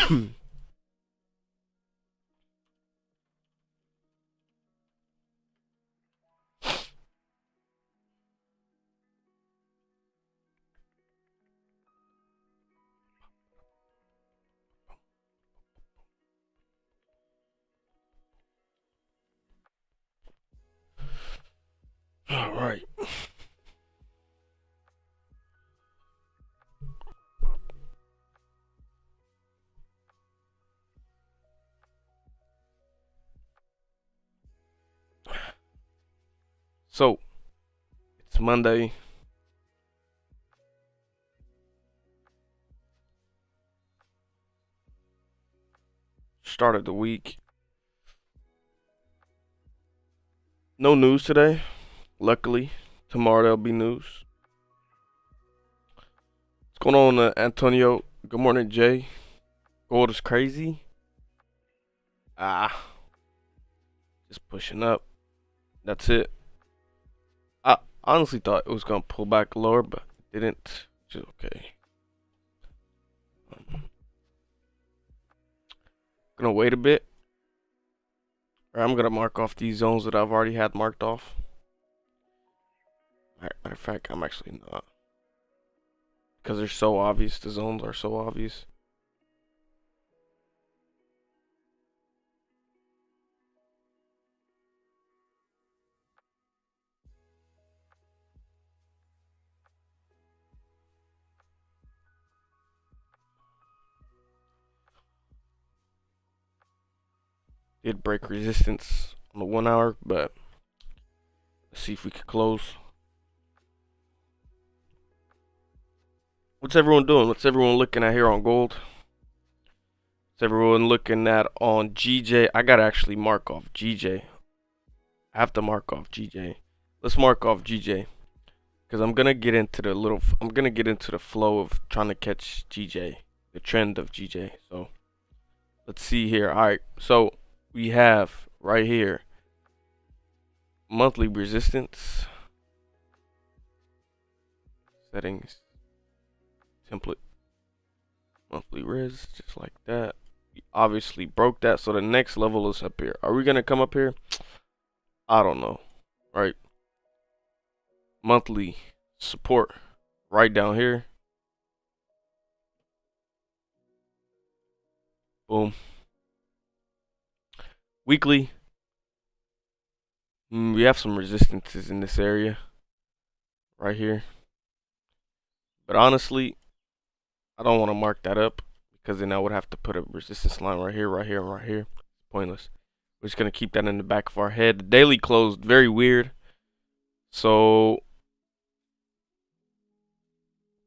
All right. So it's Monday. Start of the week. No news today. Luckily, tomorrow there'll be news. What's going on, Antonio? Good morning, Jay. Gold is crazy. Ah, just pushing up. That's it. I honestly thought it was gonna pull back lower, but it didn't. Which is okay. Gonna wait a bit. Or I'm gonna mark off these zones that I've already had marked off. Matter of fact, I'm actually not. Because they're so obvious. The zones are so obvious. Did break resistance on the 1 hour, but let's see if we can close. What's everyone doing? What's everyone looking at here on gold? What's everyone looking at on GJ? I gotta actually mark off GJ. I have to mark off GJ. Let's mark off GJ. Because I'm gonna get into the flow of trying to catch GJ. The trend of GJ. So let's see here. Alright, so we have right here monthly resistance. Settings. Template. Monthly res. Just like that. We obviously broke that. So the next level is up here. Are we gonna come up here? I don't know. Right. Monthly support right down here. Boom. Weekly. We have some resistances in this area. Right here. But honestly, I don't want to mark that up. Because then I would have to put a resistance line right here, right here, and right here. Pointless. We're just going to keep that in the back of our head. The daily closed very weird. So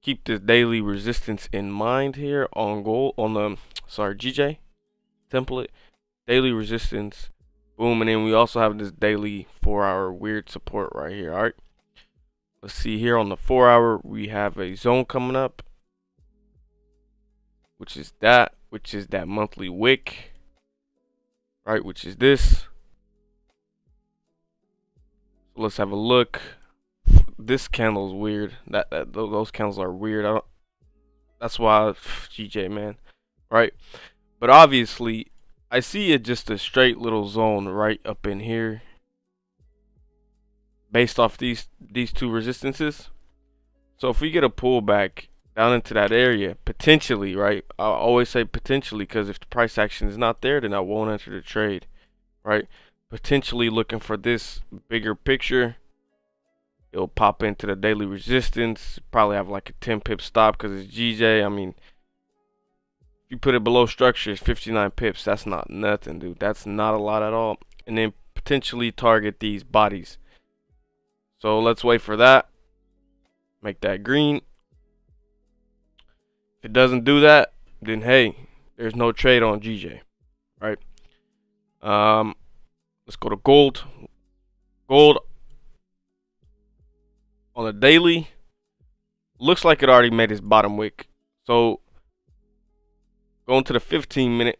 keep this daily resistance in mind here on gold, on the, GJ template. Daily resistance. Boom. And then we also have this daily 4-hour weird support right here. All right. Let's see here on the 4-hour. We have a zone coming up. Which is that monthly wick. Right. Which is this. So let's have a look. This candle is weird. Those candles are weird. That's why GJ, man. Right. But obviously, I see it just a straight little zone right up in here. Based off these two resistances. So if we get a pullback down into that area, potentially, right? I always say potentially because if the price action is not there, then I won't enter the trade, right? Potentially looking for this bigger picture. It'll pop into the daily resistance. Probably have like a 10 pip stop because it's GJ. I mean, if you put it below structure, it's 59 pips. That's not nothing, dude. That's not a lot at all. And then potentially target these bodies. So let's wait for that. Make that green. If it doesn't do that, then hey, there's no trade on GJ. Right? Let's go to gold. Gold on the daily looks like it already made its bottom wick. So going to the 15-minute,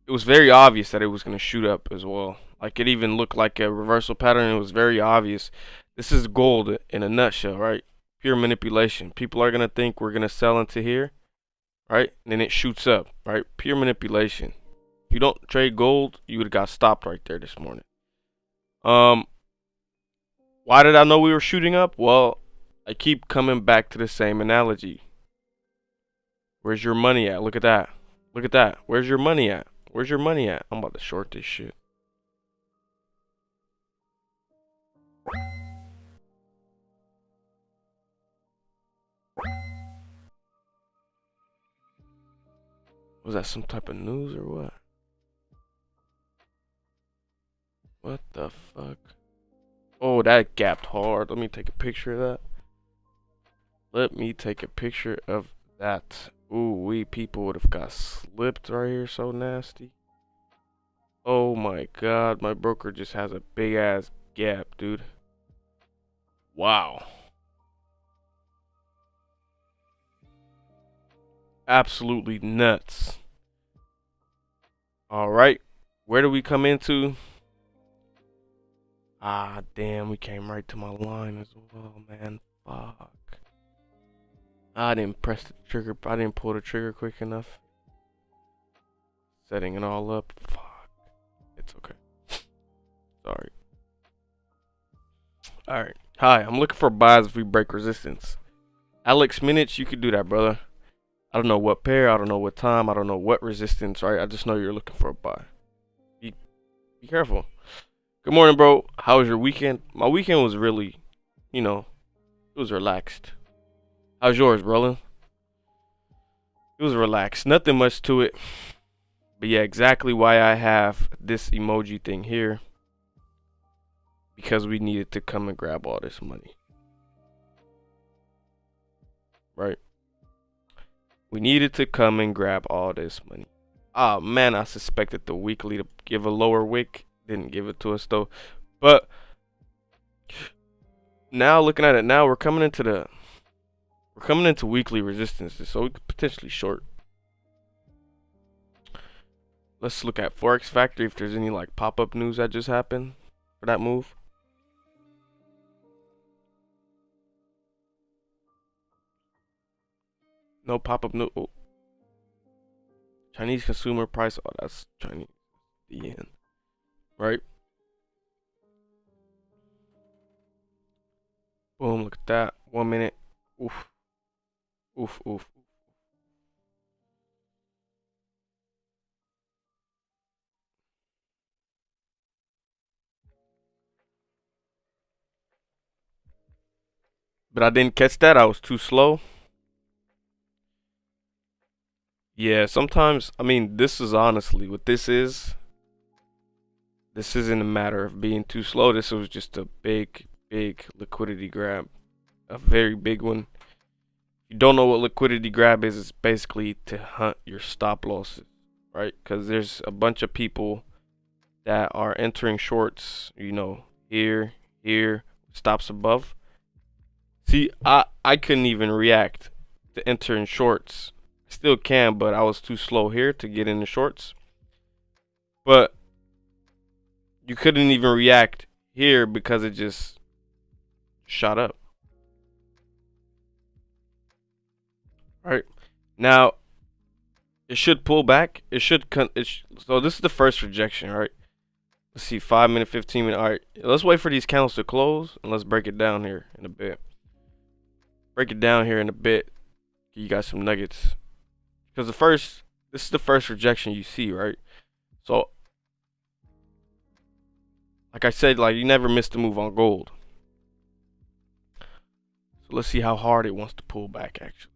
it was very obvious that it was going to shoot up as well. Like it even looked like a reversal pattern. It was very obvious. This is gold in a nutshell, right? Pure manipulation. People are going to think we're going to sell into here, right? And then it shoots up, right? Pure manipulation. If you don't trade gold, you would have got stopped right there this morning. Why did I know we were shooting up? Well, I keep coming back to the same analogy. Where's your money at? Look at that. Look at that. Where's your money at? Where's your money at? I'm about to short this shit. Was that some type of news or what? What the fuck? Oh, that gapped hard. Let me take a picture of that. Let me take a picture of that. Ooh, we people would have got slipped right here so nasty. Oh my god, my broker just has a big ass gap, dude. Wow. Absolutely nuts. Alright. Where do we come into? Ah, damn, we came right to my line as well, man. Fuck. I didn't press the trigger. I didn't pull the trigger quick enough. Setting it all up. Fuck. It's okay. Sorry. Alright. Hi, I'm looking for buys if we break resistance. Alex minutes, you could do that, brother. I don't know what pair, I don't know what time, I don't know what resistance, right? I just know you're looking for a buy. Be careful. Good morning, bro. How was your weekend? My weekend was really, it was relaxed. How's yours, brother? It was relaxed. Nothing much to it. But yeah, exactly why I have this emoji thing here. Because we needed to come and grab all this money. Right? We needed to come and grab all this money. Ah, man, I suspected the weekly to give a lower wick. Didn't give it to us, though. But now, looking at it now, we're coming into weekly resistance. So we could potentially short. Let's look at Forex Factory if there's any like pop-up news that just happened for that move. No pop-up news. Oh. Chinese consumer price. Oh, that's Chinese. The yen. Right? Boom, look at that. 1 minute. Oof. Oof, oof. But I didn't catch that. I was too slow. Yeah, sometimes, I mean, this is honestly what this is. This isn't a matter of being too slow. This was just a big, big liquidity grab. A very big one. If you don't know what liquidity grab is, it's basically to hunt your stop losses, right? Because there's a bunch of people that are entering shorts, here, stops above. See, I couldn't even react to entering shorts. I still can, but I was too slow here to get in the shorts. But you couldn't even react here because it just shot up. Right now, it should pull back. So this is the first rejection, right? Let's see, 5 minute, 15 minute. All right, let's wait for these candles to close and let's break it down here in a bit. Break it down here in a bit. Give you guys some nuggets. Because this is the first rejection you see, right? So, like I said, like you never missed a move on gold. So let's see how hard it wants to pull back actually.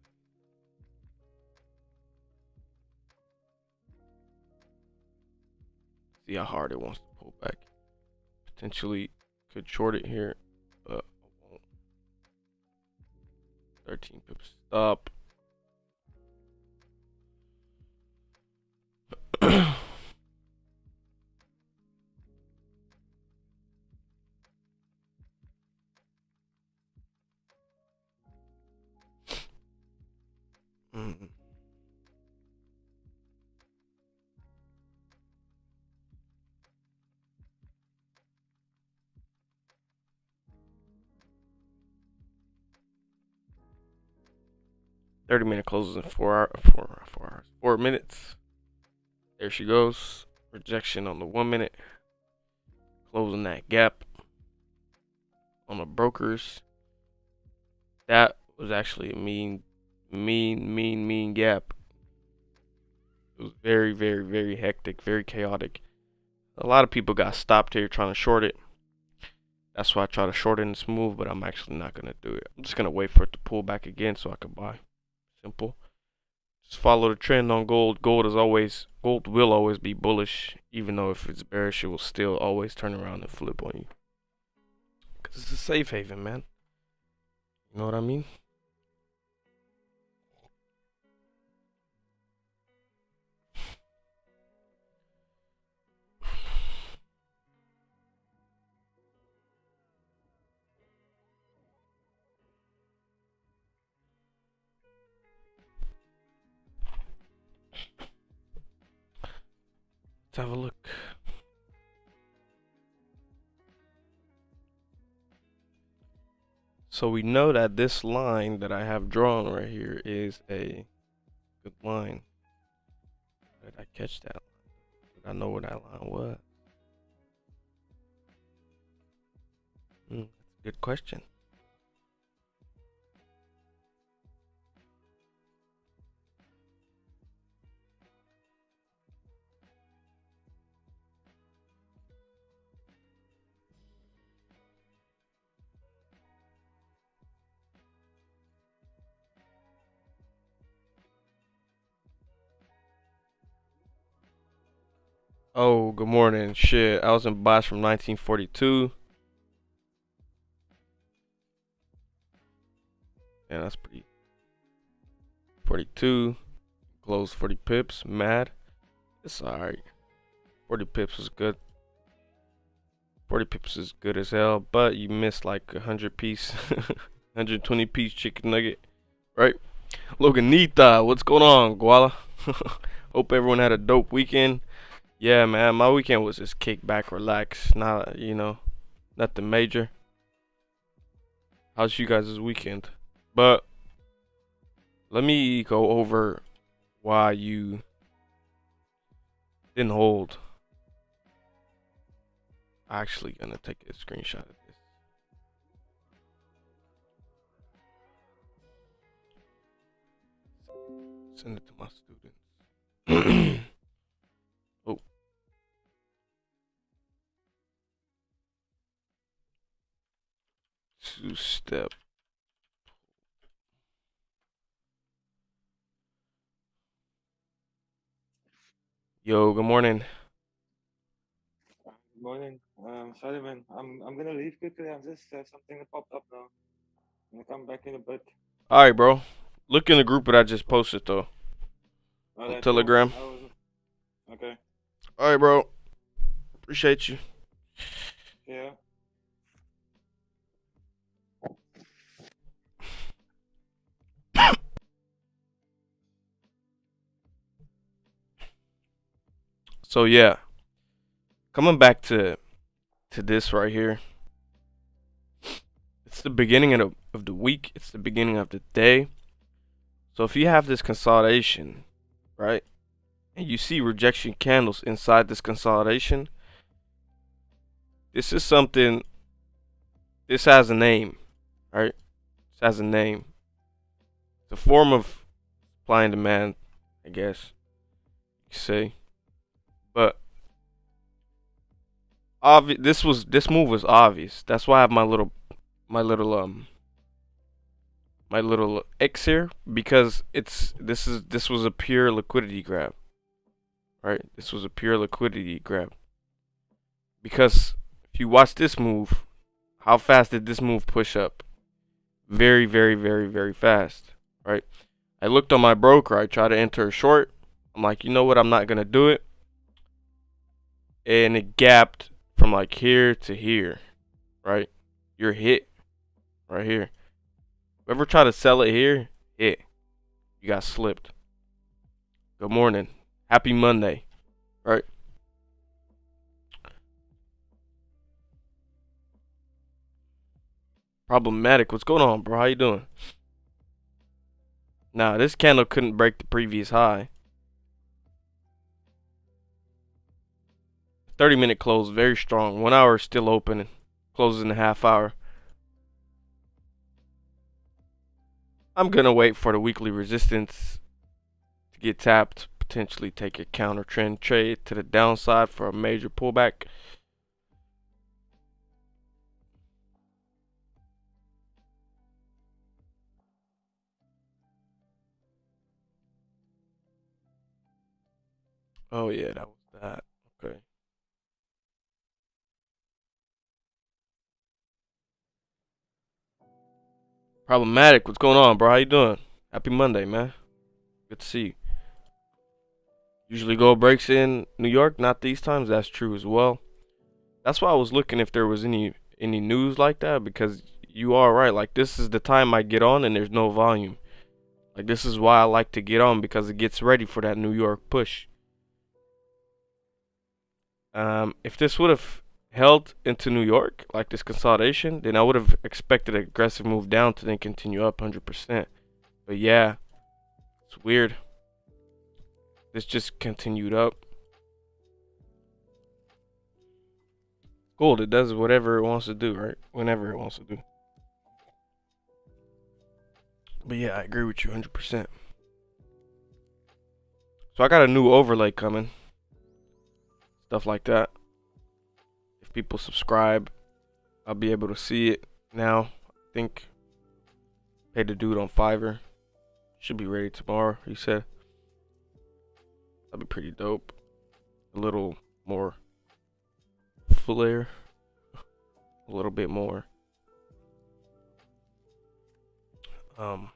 See how hard it wants to pull back. Potentially could short it here, but I won't. 13 pips stop. Mm. 30-minute closes in 4 minutes. There she goes. Rejection on the 1 minute. Closing that gap on the brokers. That was actually a mean gap. It was very, very, very hectic, very chaotic. A lot of people got stopped here trying to short it. That's why I try to short it in this move, but I'm actually not going to do it. I'm just going to wait for it to pull back again so I can buy. Simple. Just follow the trend on gold. Gold will always be bullish, even though if it's bearish, it will still always turn around and flip on you. Because it's a safe haven, man. You know what I mean? Let's have a look. So we know that this line that I have drawn right here is a good line. How did I catch that line? Did I know where that line was? That's a good question. Oh, good morning. Shit, I was in bots from 1942. Yeah, that's pretty. 42. Close 40 pips. Mad. It's alright. 40 pips was good. 40 pips is good as hell, but you missed like 100 piece, 120 piece chicken nugget, right? Loganita, what's going on, Guala? Hope everyone had a dope weekend. Yeah, man, my weekend was just kick back, relax, not, nothing major. How's you guys' weekend? But let me go over why you didn't hold. I'm actually gonna take a screenshot of this. Send it to my students. Oh. Two-step. Yo, good morning. Good morning. Sorry, man. I'm gonna leave quickly. I'm just something that popped up now. I'm gonna come back in a bit. Alright, bro. Look in the group that I just posted, though. On Alright, cool. Telegram. Okay. Alright, bro. Appreciate you. Yeah. So, yeah. Coming back to this right here. It's the beginning of the week. It's the beginning of the day. So, if you have this consolidation, right? And you see rejection candles inside this consolidation, this is something, this has a name, right? This has a name. It's a form of supply and demand, I guess you could say. But this move was obvious. That's why I have my little X here, because this was a pure liquidity grab. Right? This was a pure liquidity grab. Because if you watch this move, how fast did this move push up? Very, very, very, very fast. Right? I looked on my broker, I tried to enter a short. I'm like, you know what, I'm not gonna do it. And it gapped from like here to here. Right? You're hit right here. Whoever tried to sell it here, hit. You got slipped. Good morning. Happy Monday. Right? Problematic. What's going on, bro? How you doing? Nah, this candle couldn't break the previous high. 30-minute close, very strong. 1 hour still open. Closes in a half hour. I'm gonna wait for the weekly resistance to get tapped. Potentially take a counter trend trade to the downside for a major pullback. Oh yeah, that was that. Okay. Problematic. What's going on, bro? How you doing? Happy Monday, man. Good to see you. Usually gold breaks in New York, not these times. That's true as well. That's why I was looking if there was any news like that, because you are right. Like, this is the time I get on and there's no volume. Like, this is why I like to get on, because it gets ready for that New York push. If this would have held into New York, like this consolidation, then I would have expected an aggressive move down to then continue up 100%. But yeah, it's weird. This just continued up. Gold, it does whatever it wants to do, right? Whenever it wants to do. But yeah, I agree with you 100%. So I got a new overlay coming. Stuff like that. If people subscribe, I'll be able to see it now. I think paid the dude on Fiverr. Should be ready tomorrow, he said. That'd be pretty dope. A little more flair. A little bit more. So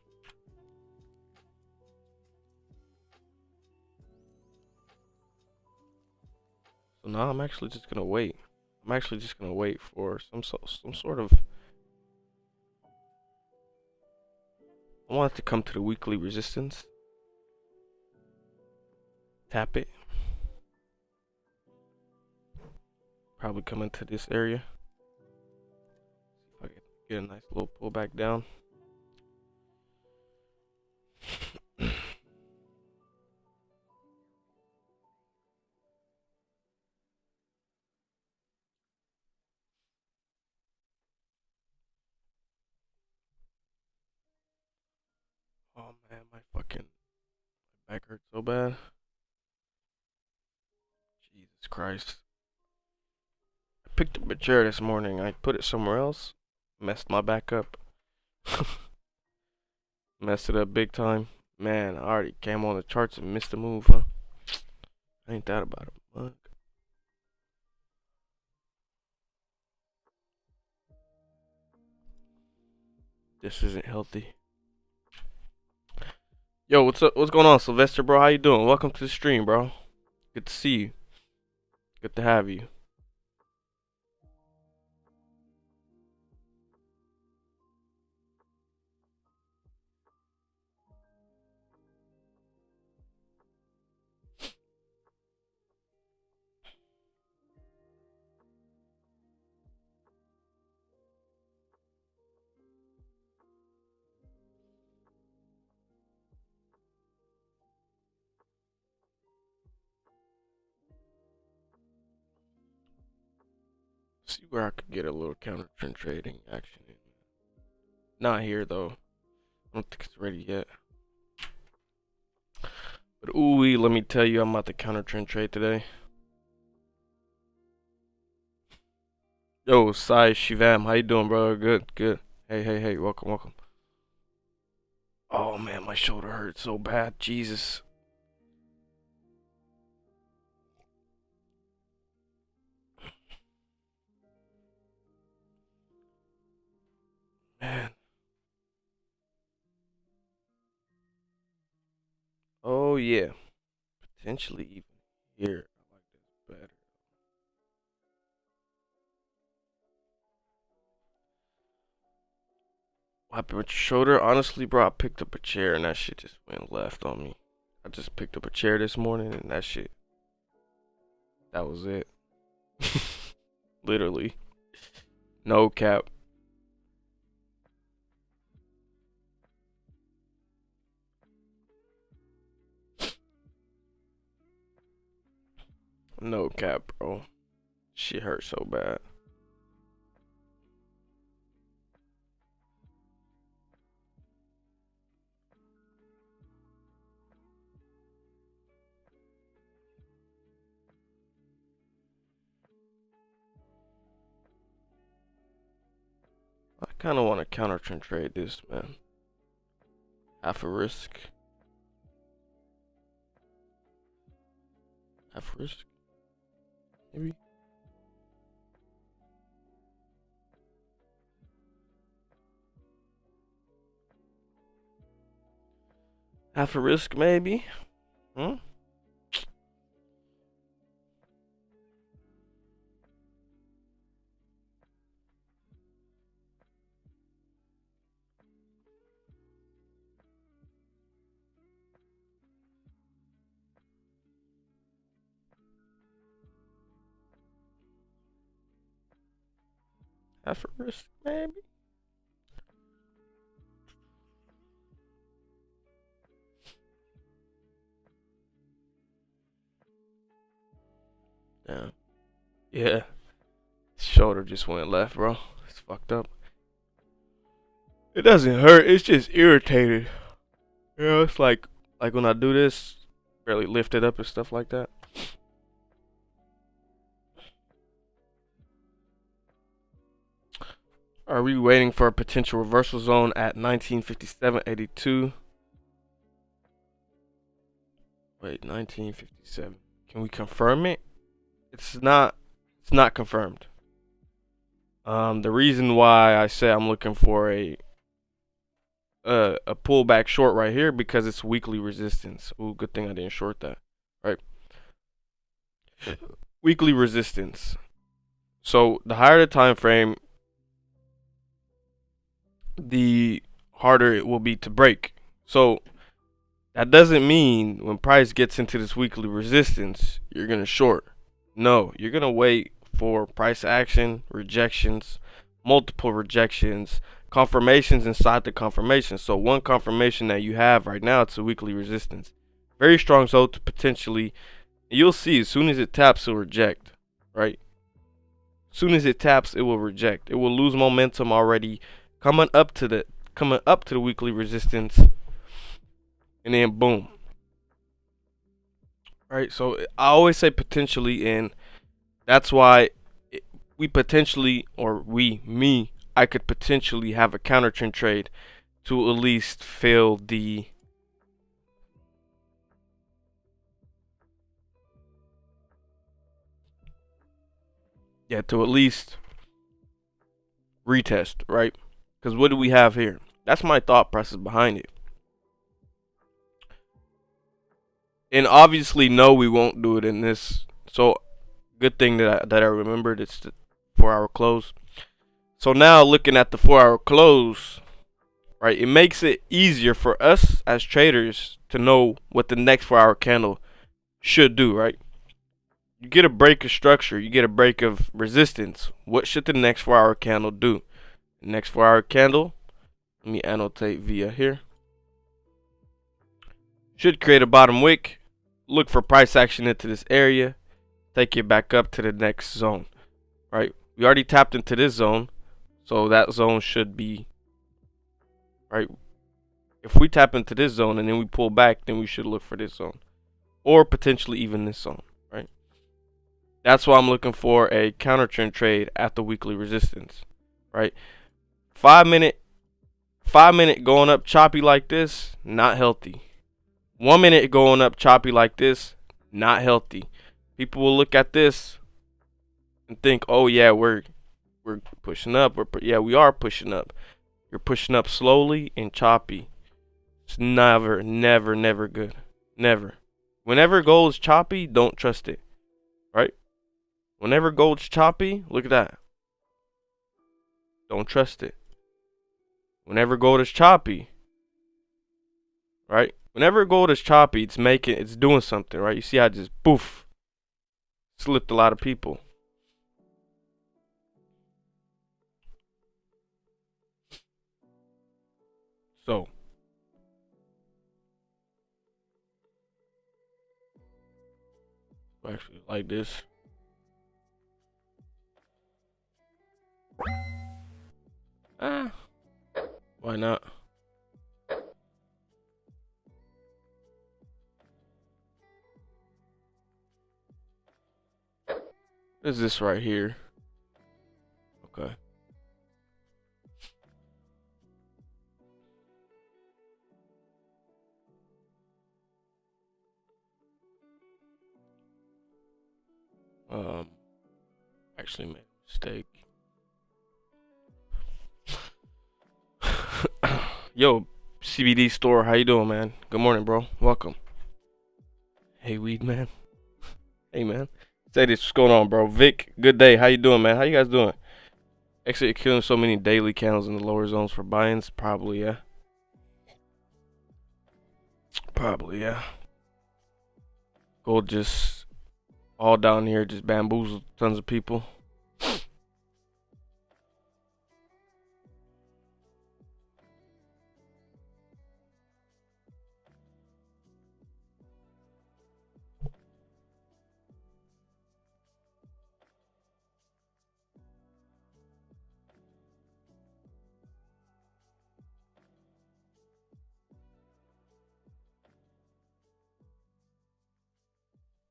now I'm actually just gonna wait. I'm actually just gonna wait for some sort of. I want it to come to the weekly resistance. Tap it. Probably come into this area. See if I can get a nice little pullback down. Oh man, my back hurts so bad. Jesus Christ. I picked up a chair this morning. I put it somewhere else. Messed my back up. Messed it up big time. Man, I already came on the charts and missed the move, huh? Ain't that about a mug? This isn't healthy. Yo, what's up? What's going on, Sylvester, bro? How you doing? Welcome to the stream, bro. Good to see you. Good to have you. See where I could get a little counter trend trading action in. Not here though. I don't think it's ready yet. But ooh, let me tell you, I'm about to counter trend trade today. Yo, Sai Shivam, how you doing, bro? Good, good. Hey, welcome, welcome. Oh man, my shoulder hurts so bad. Jesus. Man. Oh yeah. Potentially even here. I like this better. What happened with your shoulder? Honestly, bro, I picked up a chair and that shit just went left on me. I just picked up a chair this morning and that was it. Literally. No cap. No cap, bro. Shit hurt so bad. I kind of want to counter trade this, man. Half a risk. Half risk. Maybe. Half a risk, maybe. Hmm? Half a risk, maybe. Yeah. Yeah. Shoulder just went left, bro. It's fucked up. It doesn't hurt. It's just irritated. Yeah, it's like when I do this, barely lift it up and stuff like that. Are we waiting for a potential reversal zone at 1957.82? Wait, 1957. Can we confirm it? It's not. It's not confirmed. The reason why I say I'm looking for a pullback short right here because it's weekly resistance. Ooh, good thing I didn't short that. Right. Weekly resistance. So the higher the time frame, the harder it will be to break. So that doesn't mean when price gets into this weekly resistance, you're gonna short. No, you're gonna wait for price action, rejections, multiple rejections, confirmations inside the confirmation. So one confirmation that you have right now, it's a weekly resistance. Very strong zone to potentially, you'll see as soon as it taps, it'll reject, right? As soon as it taps, it will reject. It will lose momentum already coming up to the weekly resistance, and then boom. Right? So I always say potentially, and that's why we potentially, or me, I could potentially have a counter trend trade to at least fill the to at least retest, right? Because what do we have here? That's my thought process behind it. And obviously, no, we won't do it in this. So good thing that I remembered. It's the 4-hour close. So now looking at the 4-hour close, right? It makes it easier for us as traders to know what the next 4-hour candle should do, right? You get a break of structure, you get a break of resistance. What should the next 4-hour candle do? The next 4-hour candle, let me annotate via here, should create a bottom wick, look for price action into this area, take it back up to the next zone, right? We already tapped into this zone, so that zone should be, right? If we tap into this zone and then we pull back, then we should look for this zone, or potentially even this zone, right? That's why I'm looking for a counter trend trade at the weekly resistance, right? 5 minute going up choppy like this, not healthy. 1 minute going up choppy like this, not healthy. People will look at this and think, oh yeah, we're pushing up. We are pushing up. You're pushing up slowly and choppy. It's never good. Never. Whenever gold is choppy, don't trust it. Right? Whenever gold's choppy, look at that. Don't trust it. Whenever gold is choppy, right? Whenever gold is choppy, it's doing something, right? You see how it just poof, slipped a lot of people. So Actually, like this. Ah, why not? What is this right here? Okay. Um, actually made a mistake. Yo, CBD store, how you doing, man? Good morning, bro. Welcome. Hey, weed man. Hey, man. Say this. What's going on, bro? Vic, good day. How you doing, man? How you guys doing? Actually, killing so many daily candles in the lower zones for buy-ins. Probably, yeah. Probably, yeah. Gold just all down here, just bamboozled tons of people.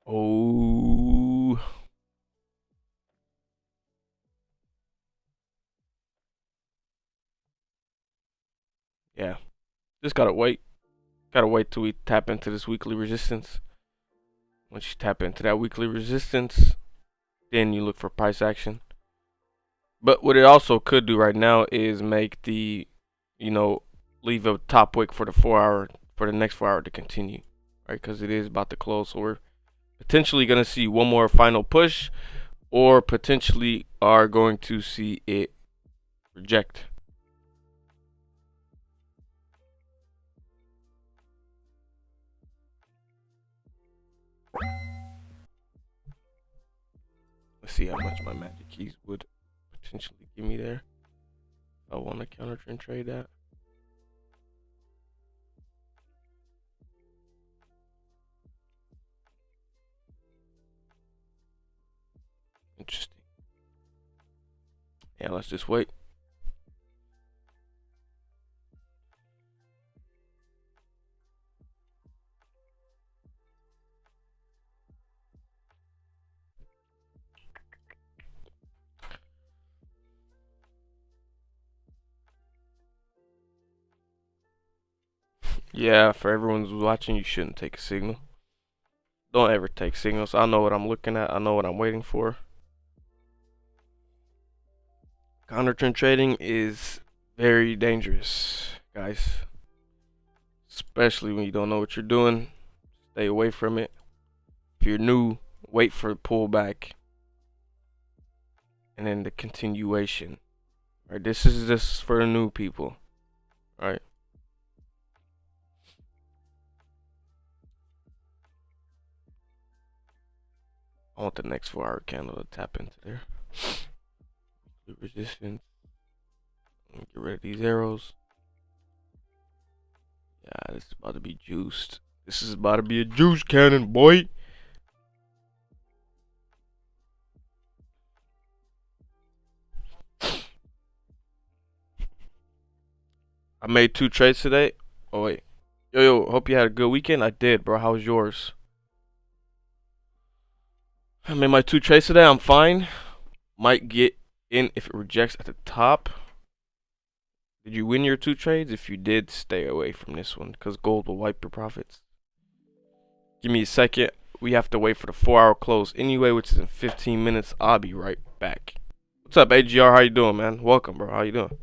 Oh, yeah. Just gotta wait. Gotta wait till we tap into this weekly resistance. Once you tap into that weekly resistance, then you look for price action. But what it also could do right now is make the, you know, leave a top wick for the 4 hour, for the next 4 hour to continue, right? Because it is about to close. So we're potentially going to see one more final push, or potentially are going to see it reject. Let's see how much my magic keys would potentially give me there. I want to counter trend trade that. Interesting. Yeah, let's just wait. Yeah, for everyone who's watching, you shouldn't take a signal. Don't ever take signals. I know what I'm looking at. I know what I'm waiting for. Counter trend trading is very dangerous, guys. Especially when you don't know what you're doing. Stay away from it. If you're new, wait for the pullback and then the continuation. Right? This is just for the new people. Right? I want the next 4 hour candle to tap into there. The resistance. Get rid of these arrows. Yeah, this is about to be juiced. This is about to be a juice cannon, boy. I made 2 trades today. Oh wait. Yo, hope you had a good weekend. I did, bro. How was yours? I made my 2 trades today. I'm fine. Might get in if it rejects at the top. Did you win your 2 trades? If you did, stay away from this one because gold will wipe your profits. Give me a second. We have to wait for the 4 hour close anyway, which is in 15 minutes. I'll be right back. What's up, AGR? How you doing, man? Welcome, bro. How you doing?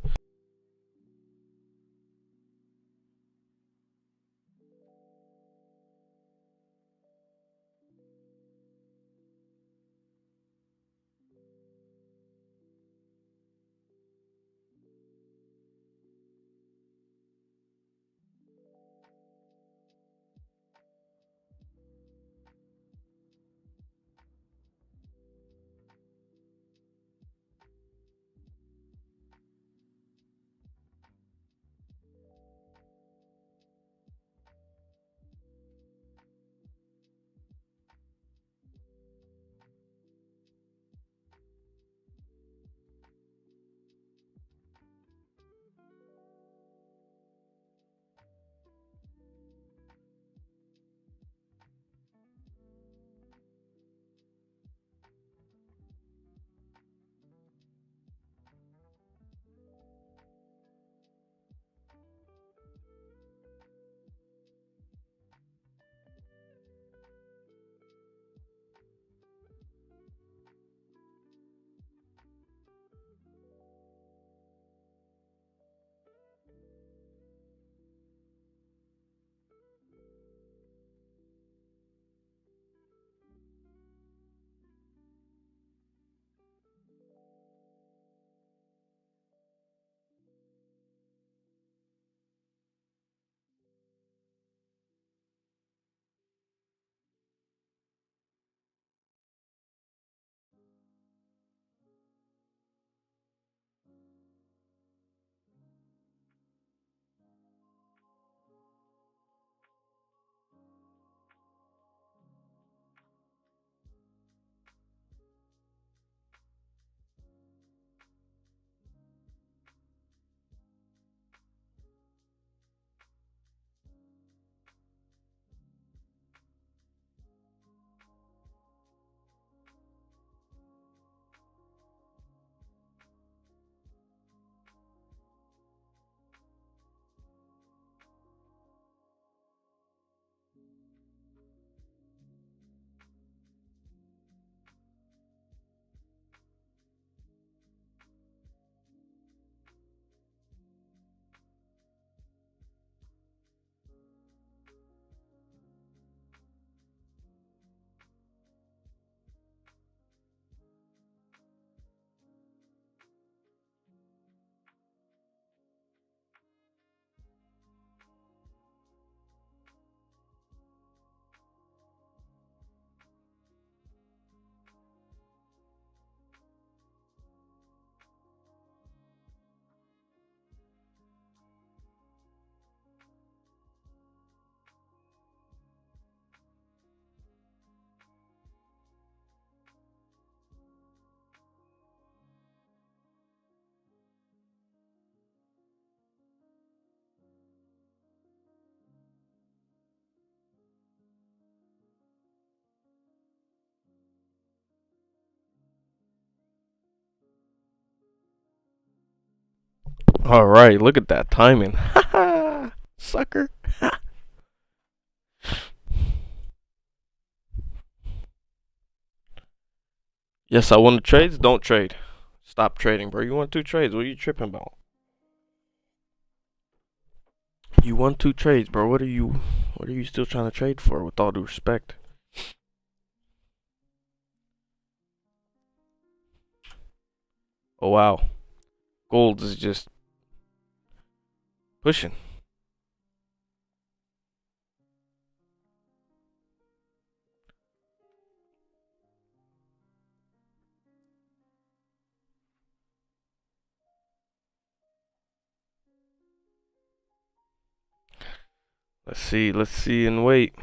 All right, look at that timing. Sucker. Yes, I want the trades. Don't trade. Stop trading, bro. You want 2 trades. What are you tripping about? You won 2 trades, bro. What are you still trying to trade for, with all due respect? Oh wow. Gold is just pushing. Let's see and wait.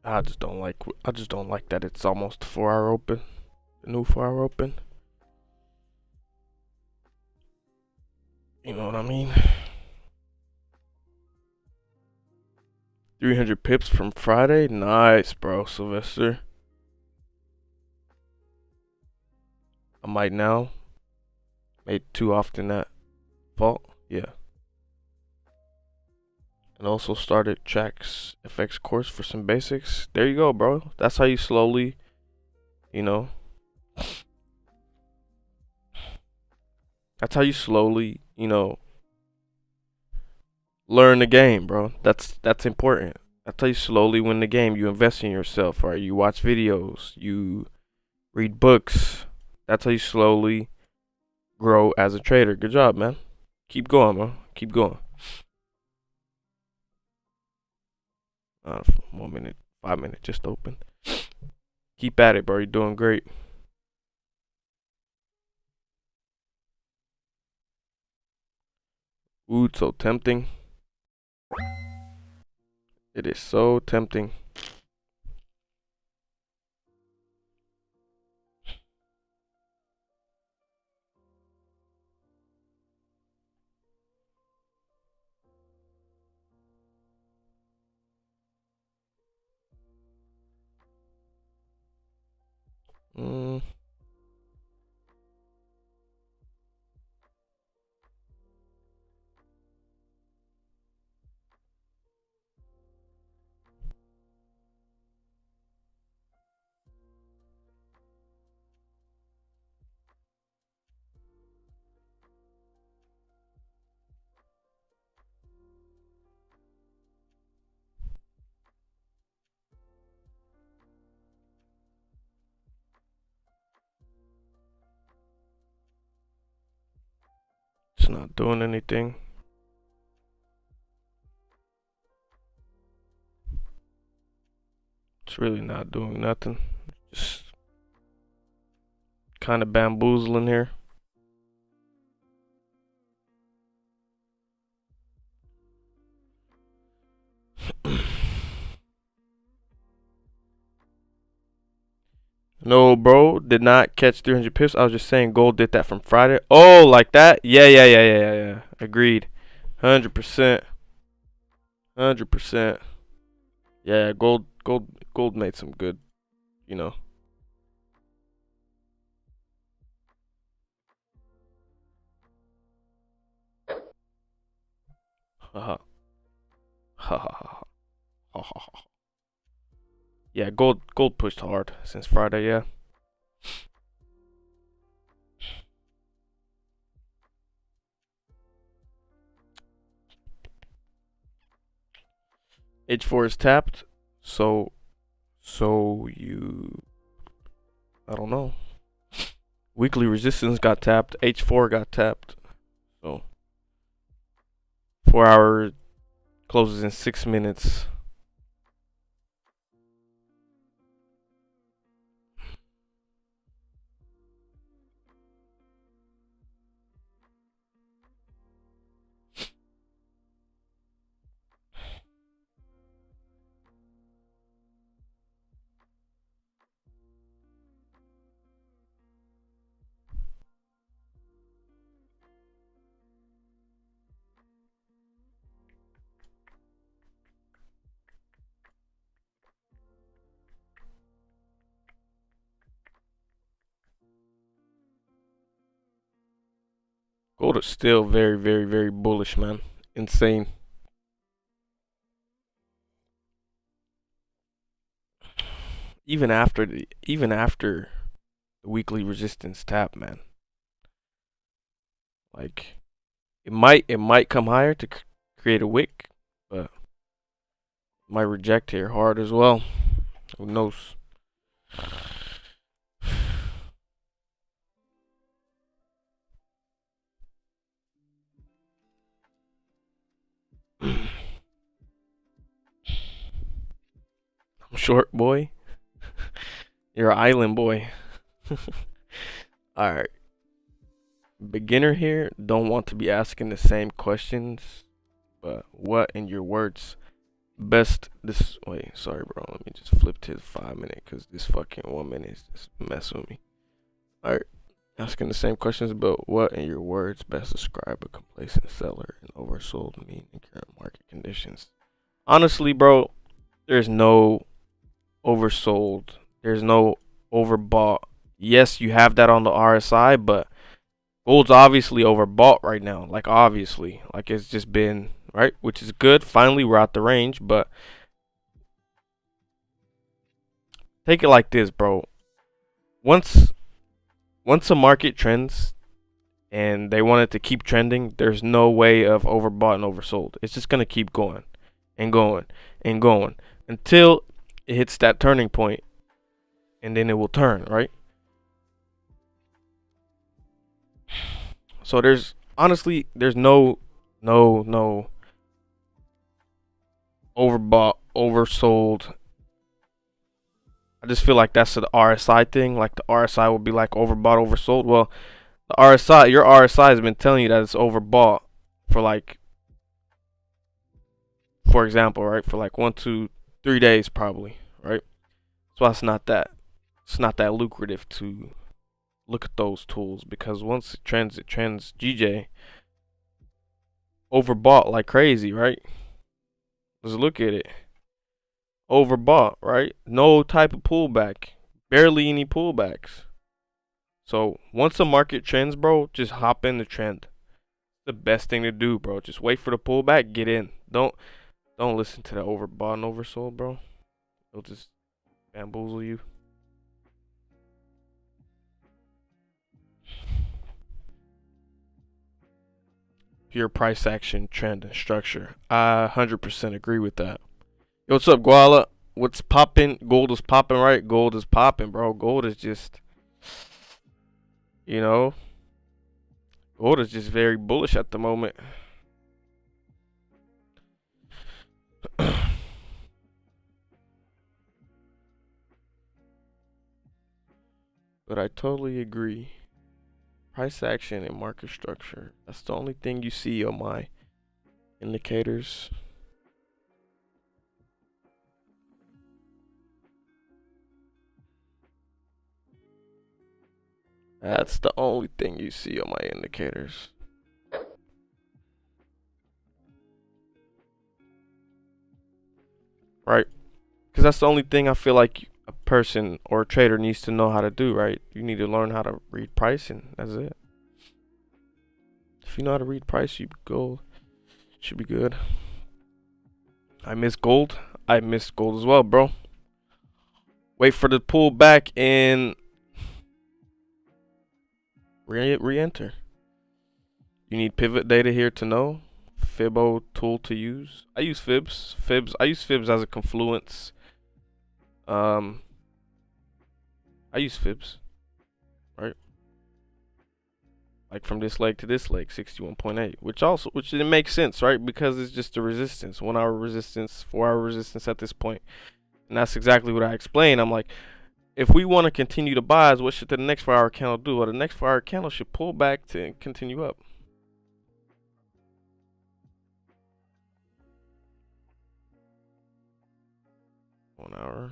I just don't like that it's almost 4 hour open. The new 4 hour open. You know what I mean? 300 pips from Friday. Nice, bro, Sylvester. I might now. Made too often that fault. Yeah. And also started Trax FX course for some basics. There you go, bro. That's how you slowly, you know. That's how you slowly, learn the game, bro. That's important. That's how you slowly win the game. You invest in yourself, right? You watch videos, you read books. That's how you slowly grow as a trader. Good job, man. Keep going, man. Keep going. 1 minute, 5 minutes just open. Keep at it, bro. You're doing great. Ooh, it's so tempting. It is so tempting. Mm. It's not doing anything. It's really not doing nothing. Just kind of bamboozling here. No, bro, did not catch 300 pips. I was just saying gold did that from Friday. Oh, like that? Yeah. Agreed. 100%. 100%. Yeah, gold made some good, you know. Haha. Ha ha ha ha ha ha. Yeah, gold pushed hard since Friday, yeah. H4 is tapped, so you, I don't know. Weekly resistance got tapped, H4 got tapped. So 4 hour closes in 6 minutes. Gold is still very, very, very bullish, man. Insane. Even after the weekly resistance tap, man. Like it might come higher to create a wick, but it might reject here hard as well. Who knows? I'm short, boy. You're an island boy. All right. Beginner here don't want to be asking the same questions, but what in your words best this wait, sorry bro, let me just flip to 5 minute because this fucking 1 minute is just messing with me. All right. Asking the same questions, but what in your words best describe a complacent seller and oversold mean in current market conditions? Honestly, bro, there's no oversold. There's no overbought. Yes, you have that on the RSI, but gold's obviously overbought right now. Like obviously, like it's just been right, which is good. Finally, we're out the range, but take it like this, bro. Once a market trends and they want it to keep trending, there's no way of overbought and oversold. It's just gonna keep going and going and going until it hits that turning point, and then it will turn, right? So there's honestly there's no overbought, oversold. I just feel like that's the RSI thing. Like the RSI will be like overbought, oversold. Well, the RSI, your RSI has been telling you that it's overbought for like, for example, right, for like 1, 2, 3 days probably, right? So it's not that lucrative to look at those tools because once it trends, GJ overbought like crazy, right? Let's look at it. Overbought, right? No type of pullback, barely any pullbacks. So once the market trends, bro, just hop in the trend. The best thing to do, bro. Just wait for the pullback, get in. Don't listen to the overbought and oversold, bro. It'll just bamboozle you. Pure price action, trend, and structure. I 100% agree with that. Yo, what's up, Guala? What's popping? Gold is popping, right? Gold is popping, bro. Gold is just, you know, gold is just very bullish at the moment. But I totally agree. Price action and market structure. That's the only thing you see on my indicators. That's the only thing you see on my indicators. Right? Because that's the only thing I feel like a person or a trader needs to know how to do, right? You need to learn how to read pricing. That's it. If you know how to read price, you go. Should be good. I miss gold. I missed gold as well, bro. Wait for the pullback and re-enter. You need pivot data here to know. Fibo tool to use. I use fibs. I use fibs as a confluence. I use fibs, right? Like from this leg to this leg, 61.8, which it makes sense, right? Because it's just a resistance, 1 hour resistance, 4 hour resistance at this point. And that's exactly what I explained. I'm like, if we want to continue to buys, what should the next 4 hour candle do? Well, the next 4 hour candle should pull back to continue up. One hour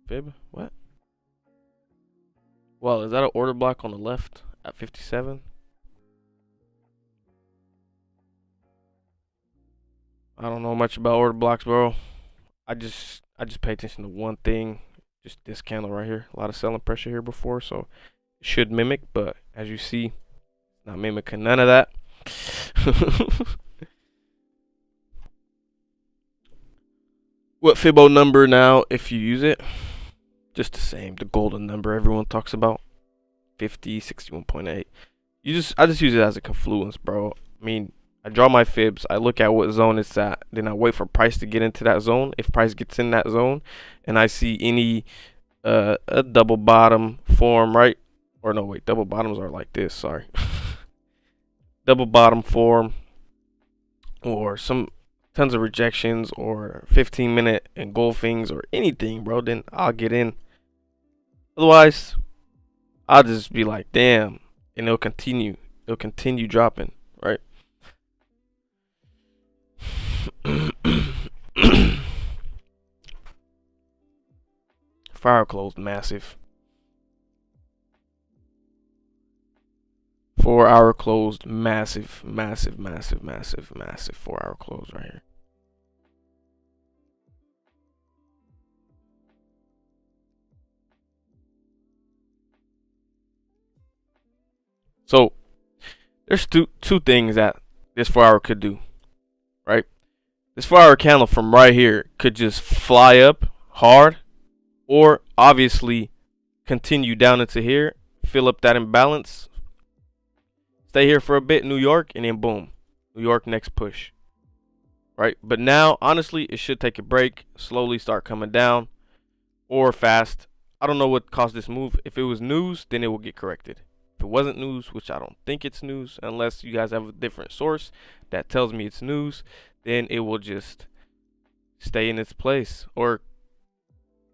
fib, what? Well, is that an order block on the left at 57? I don't know much about order blocks, bro. I just pay attention to one thing, just this candle right here. A lot of selling pressure here before, so it should mimic, but as you see, Not mimicking none of that. What Fibbo number now if you use it? Just the same, the golden number everyone talks about. 50, 61.8. I just use it as a confluence, bro. I mean, I draw my fibs, I look at what zone it's at, then I wait for price to get into that zone. If price gets in that zone and I see any a double bottom form, right? Or no, wait, double bottoms are like this, sorry. Double bottom form or some tons of rejections or 15-minute engulfings or anything, bro, then I'll get in. Otherwise, I'll just be like, damn, and it'll continue. It'll continue dropping, right? Fire closed massive. 4-hour closed massive, massive, massive, massive, massive 4-hour close right here. So there's two things that this 4-hour could do, right? This 4-hour candle from right here could just fly up hard, or obviously continue down into here, fill up that imbalance, stay here for a bit, New York, and then boom, New York next push, right? But now, honestly, it should take a break, slowly start coming down, or fast. I don't know what caused this move. If it was news, then it will get corrected. If it wasn't news, which I don't think it's news, unless you guys have a different source that tells me it's news, then it will just stay in its place. Or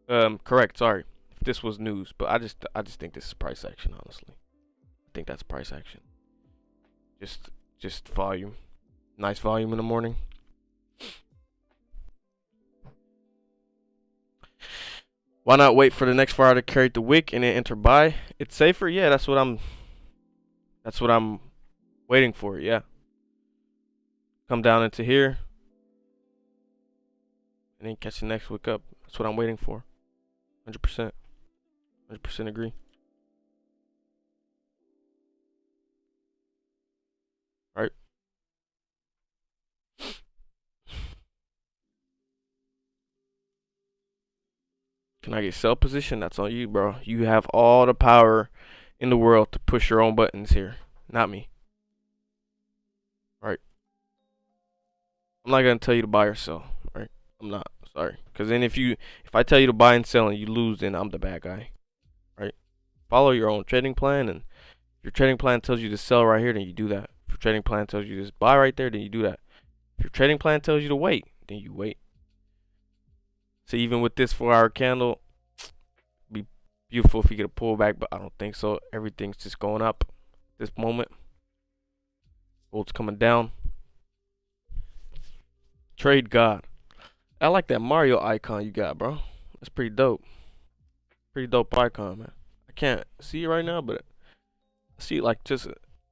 correct, sorry, if this was news. But I just think this is price action, honestly. I think that's price action. Just volume. Nice volume in the morning. Why not wait for the next 4 hour to carry the wick and then enter buy? It's safer, yeah. That's what I'm waiting for. Yeah. Come down into here and then catch the next wick up. That's what I'm waiting for. 100%. 100% agree. Right. Can I get sell position? That's on you, bro. You have all the power in the world to push your own buttons here, not me. Right. I'm not gonna tell you to buy or sell, right? I'm not. Sorry. Because then if I tell you to buy and sell and you lose, then I'm the bad guy. Right? Follow your own trading plan, and if your trading plan tells you to sell right here, then you do that. If your trading plan tells you to buy right there, then you do that. If your trading plan tells you to wait, then you wait. So even with this 4-hour candle, be beautiful if you get a pullback, but I don't think so. Everything's just going up at this moment. Gold's coming down. Trade God. I like that Mario icon you got, bro. That's pretty dope. Pretty dope icon, man. I can't see it right now, but I see it like just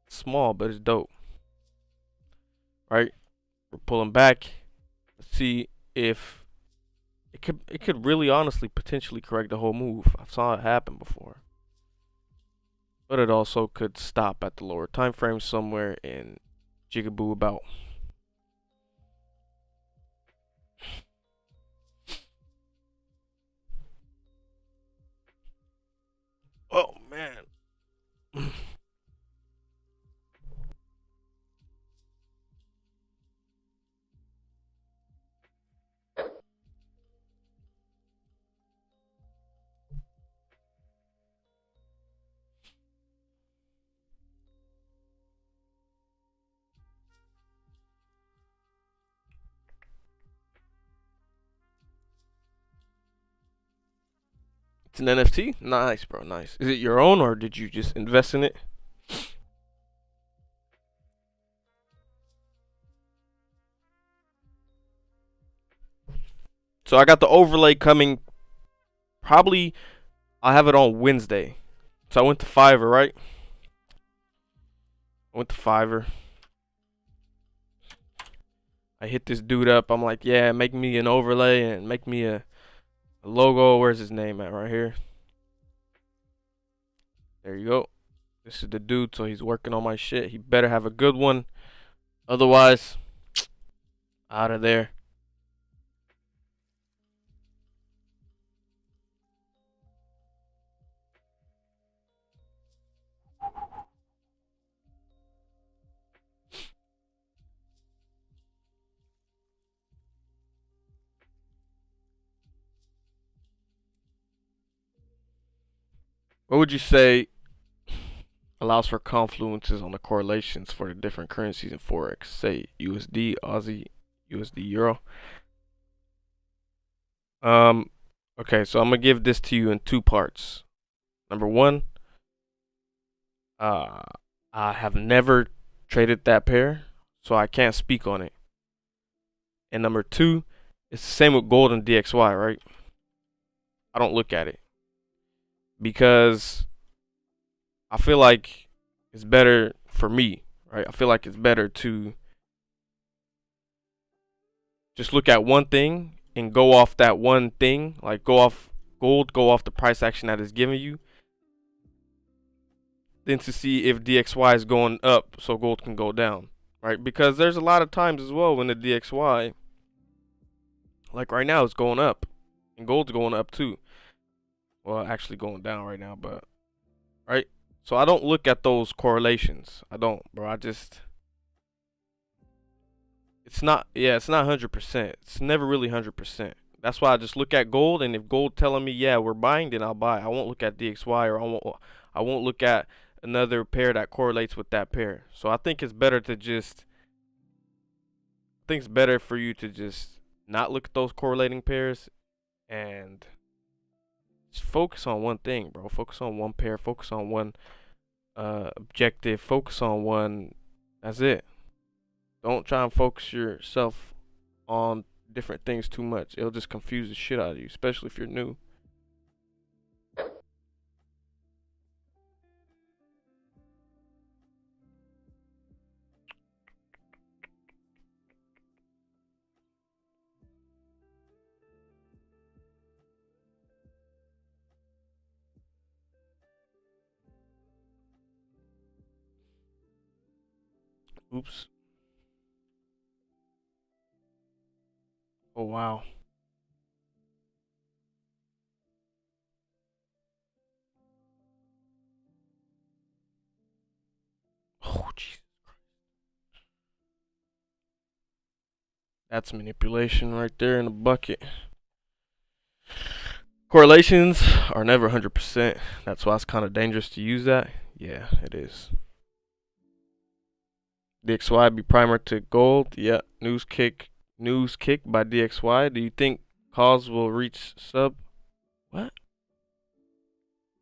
small, but it's dope. Right? We're pulling back. Let's see if it could really honestly potentially correct the whole move. I saw it happen before. But it also could stop at the lower time frame somewhere and jigaboo about. Oh man. It's an NFT? Nice, bro. Nice. Is it your own or did you just invest in it? So I got the overlay coming. Probably I'll have it on Wednesday. So I went to Fiverr, right? I went to Fiverr. I hit this dude up. I'm like, yeah, make me an overlay and make me a logo. Where's his name at? Right here. There you go. This is the dude, so he's working on my shit. He better have a good one. Otherwise, out of there. What would you say allows for confluences on the correlations for the different currencies in Forex? Say USD, Aussie, USD, Euro. Okay, so I'm gonna give this to you in two parts. Number one, uh, I have never traded that pair, so I can't speak on it. And number two, it's the same with gold and DXY, right? I don't look at it because I feel like it's better for me, right? I feel like it's better to just look at one thing and go off that one thing, like go off gold, go off the price action that is giving you, than to see if DXY is going up so gold can go down, right? Because there's a lot of times as well when the DXY, like right now, it's going up and gold's going up too. Well, actually going down right now, but right. So I don't look at those correlations. I don't, bro. I just it's not, yeah, it's not 100%. It's never really 100%. That's why I just look at gold, and if gold telling me, yeah, we're buying, then I'll buy. I won't look at DXY, or I won't look at another pair that correlates with that pair. So I think it's better to just I think it's better for you to just not look at those correlating pairs and just focus on one thing, bro. Focus on one pair, focus on one objective, focus on one. That's it. Don't try and focus yourself on different things too much. It'll just confuse the shit out of you, especially if you're new. Oops. Oh wow. Oh jeez. That's manipulation right there in the bucket. Correlations are never 100%. That's why it's kind of dangerous to use that. Yeah, it is. DXY be primer to gold. Yeah. News kick by DXY. Do you think calls will reach sub? What?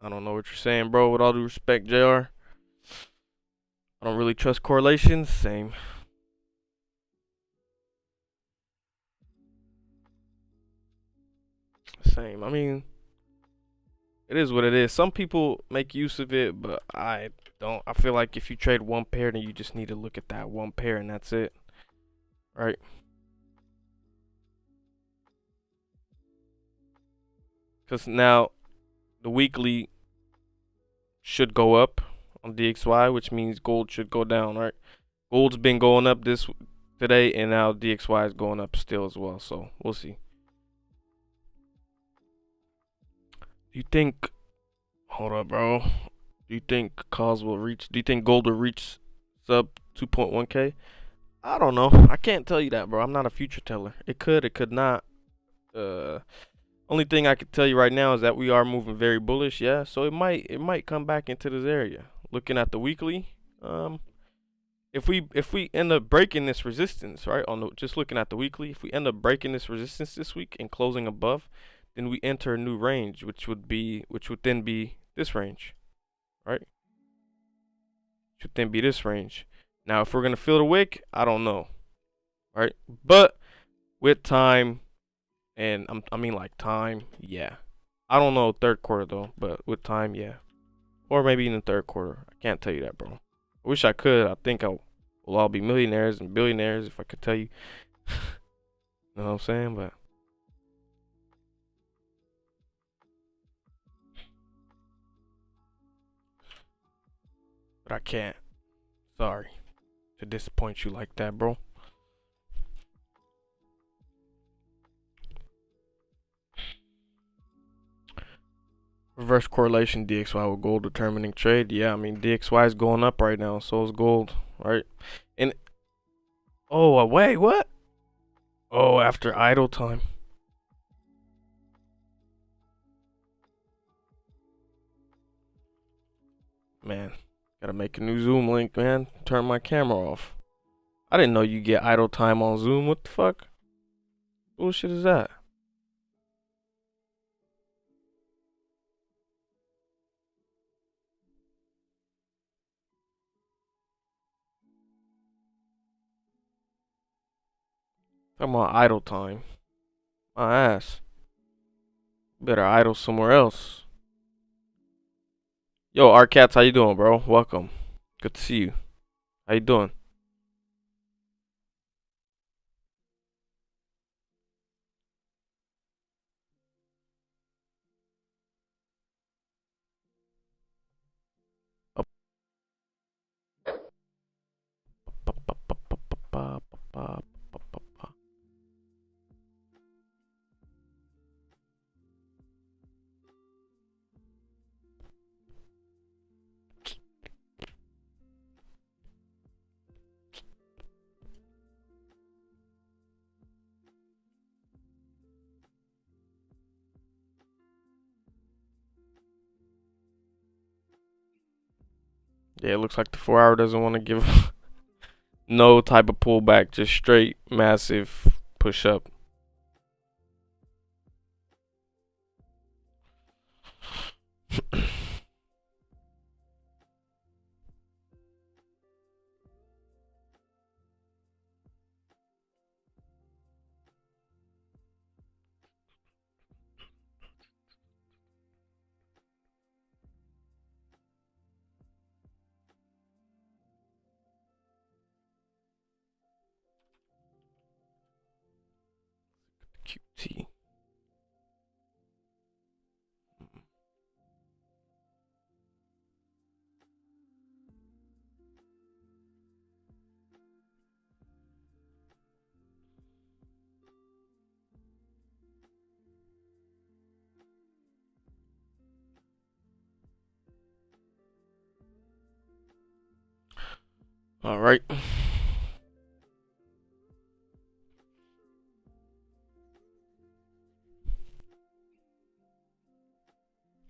I don't know what you're saying, bro. With all due respect, JR. I don't really trust correlations. Same. Same. I mean, it is what it is. Some people make use of it, but I don't. I feel like if you trade one pair, then you just need to look at that one pair and that's it. Right? Because now the weekly should go up on DXY, which means gold should go down, right? Gold's been going up this today, and now DXY is going up still as well. So we'll see. Do you think? Hold up, bro. Do you think calls will reach? Do you think gold will reach sub 2.1K? I don't know. I can't tell you that, bro. I'm not a future teller. It could. It could not. Only thing I could tell you right now is that we are moving very bullish. Yeah. So it might come back into this area. Looking at the weekly, if we end up breaking this resistance, right, on the, just looking at the weekly, if we end up breaking this resistance this week and closing above, then we enter a new range, which would then be this range, right? Should then be this range. Now, if we're gonna fill the wick, I don't know, right? But with time, and I mean like time, yeah. I don't know third quarter though, but with time, yeah, or maybe in the third quarter. I can't tell you that, bro. I wish I could. I think we'll all be millionaires and billionaires if I could tell you. You know what I'm saying? But but I can't. Sorry to disappoint you like that, bro. Reverse correlation DXY with gold determining trade. Yeah, I mean DXY is going up right now, so is gold, right? And oh wait, what? Oh, after idle time. Man, gotta make a new Zoom link, man. Turn my camera off. I didn't know you get idle time on Zoom. What the fuck? Bullshit is that? Talking about idle time. My ass. Better idle somewhere else. Yo, Arcats, how you doing, bro? Welcome. Good to see you. How you doing? Yeah, it looks like the 4 hour doesn't want to give no type of pullback, just straight massive push up. QT. All right.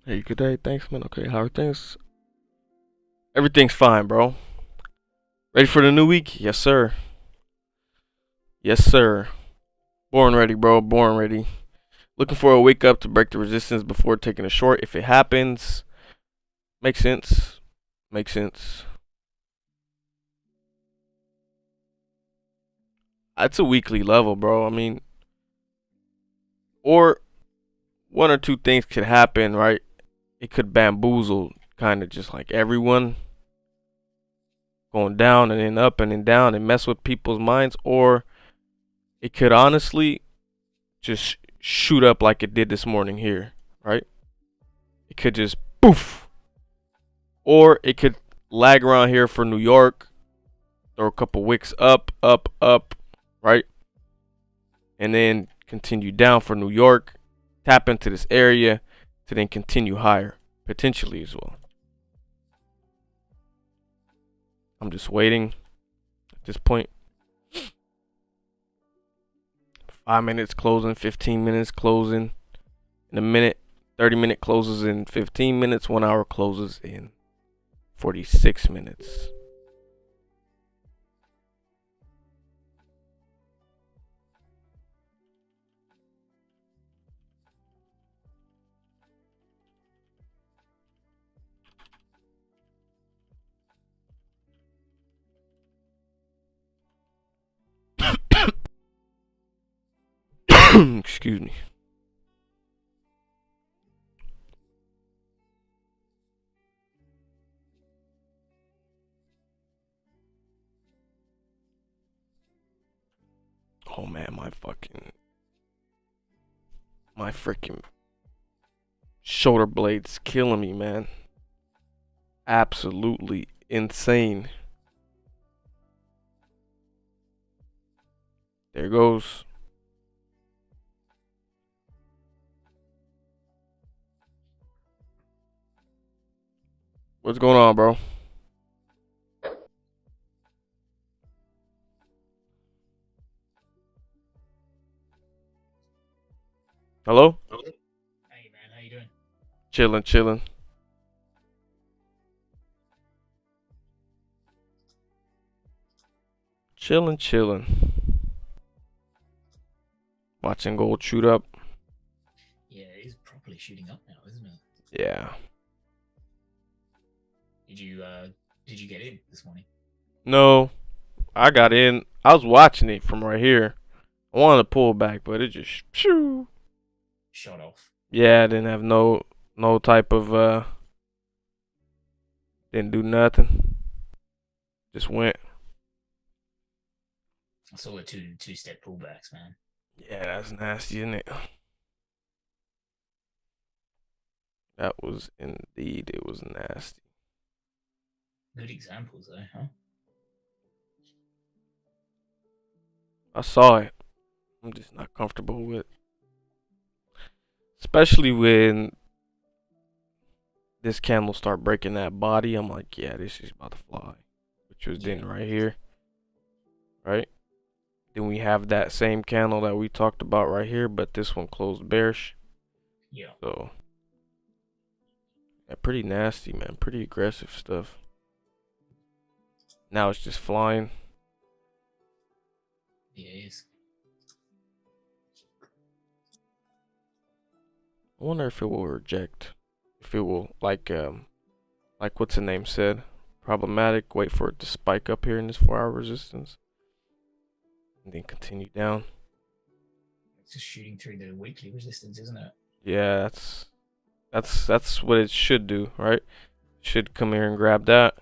Hey, good day. Thanks, man. Okay, how are things? Everything's fine, bro. Ready for the new week? Yes, sir. Yes, sir. Born ready, bro. Born ready. Looking for a wake up to break the resistance before taking a short. If it happens, makes sense. Makes sense. It's a weekly level, bro. I mean, or one or two things could happen, right? It could bamboozle kind of just like everyone going down and then up and then down and mess with people's minds, or it could honestly just shoot up like it did this morning here, right? It could just poof, or it could lag around here for New York, throw a couple wicks up, up, up, right? And then continue down for New York, tap into this area to then continue higher, potentially as well. I'm just waiting at this point. 5 minutes closing, 15 minutes closing in a minute, 30-minute closes in 15 minutes, 1 hour closes in 46 minutes. Excuse me. Oh man, my freaking shoulder blades killing me, man. Absolutely insane. There goes. What's going on, bro? Hello? Hey man, how you doing? Chilling, chilling. Chilling, chilling. Watching gold shoot up. Yeah, it is properly shooting up now, isn't it? Yeah. Did you get in this morning? No, I got in. I was watching it from right here. I wanted to pull back, but it just shoo. Shot off. Yeah, I didn't have no type of didn't do nothing. Just went. I saw the two-step pullbacks, man. Yeah, that's nasty, isn't it? That was indeed, it was nasty. Good examples though, huh? I saw it. I'm just not comfortable with, especially when this candle start breaking that body. I'm like, yeah, this is about to fly, which was then right here, right? Then we have that same candle that we talked about right here, but this one closed bearish. Yeah. So, yeah, pretty nasty, man. Pretty aggressive stuff. Now it's just flying. Yeah, it is. I wonder if it will reject. If it will, like what's the name said, problematic. Wait for it to spike up here in this 4-hour resistance, and then continue down. It's just shooting through the weekly resistance, isn't it? Yeah, that's what it should do, right? Should come here and grab that.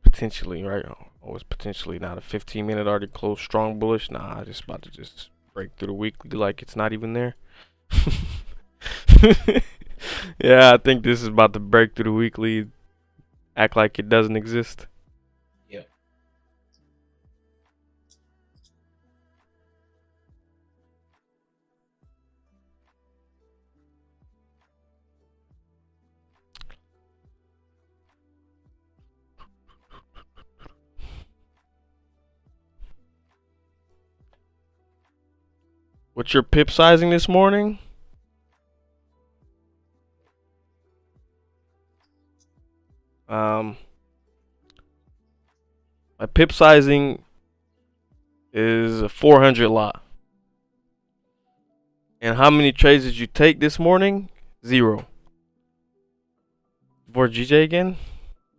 Potentially, right? Always potentially. Now the 15-minute already closed strong bullish. Nah, just about to just break through the weekly like it's not even there. Yeah, I think this is about to break through the weekly, act like it doesn't exist. Yeah. What's your pip sizing this morning? My pip sizing is a 400 lot. And how many trades did you take this morning? 0. For GJ again?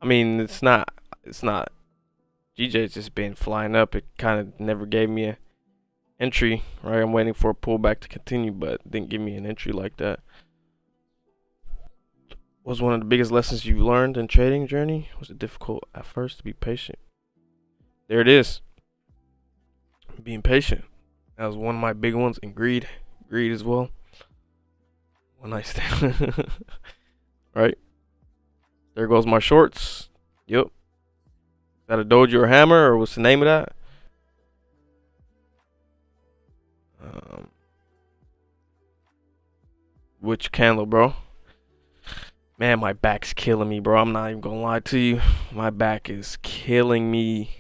I mean, it's not. GJ's just been flying up. It kind of never gave me a entry, right? I'm waiting for a pullback to continue, but didn't give me an entry like that. Was one of the biggest lessons you learned in trading journey? Was it difficult at first to be patient? There it is. Being patient. That was one of my big ones. And greed as well. One night stand. Right. There goes my shorts. Yep. Is that a doji or hammer, or what's the name of that? Which candle, bro? Man, my back's killing me, bro. I'm not even gonna lie to you. My back is killing me.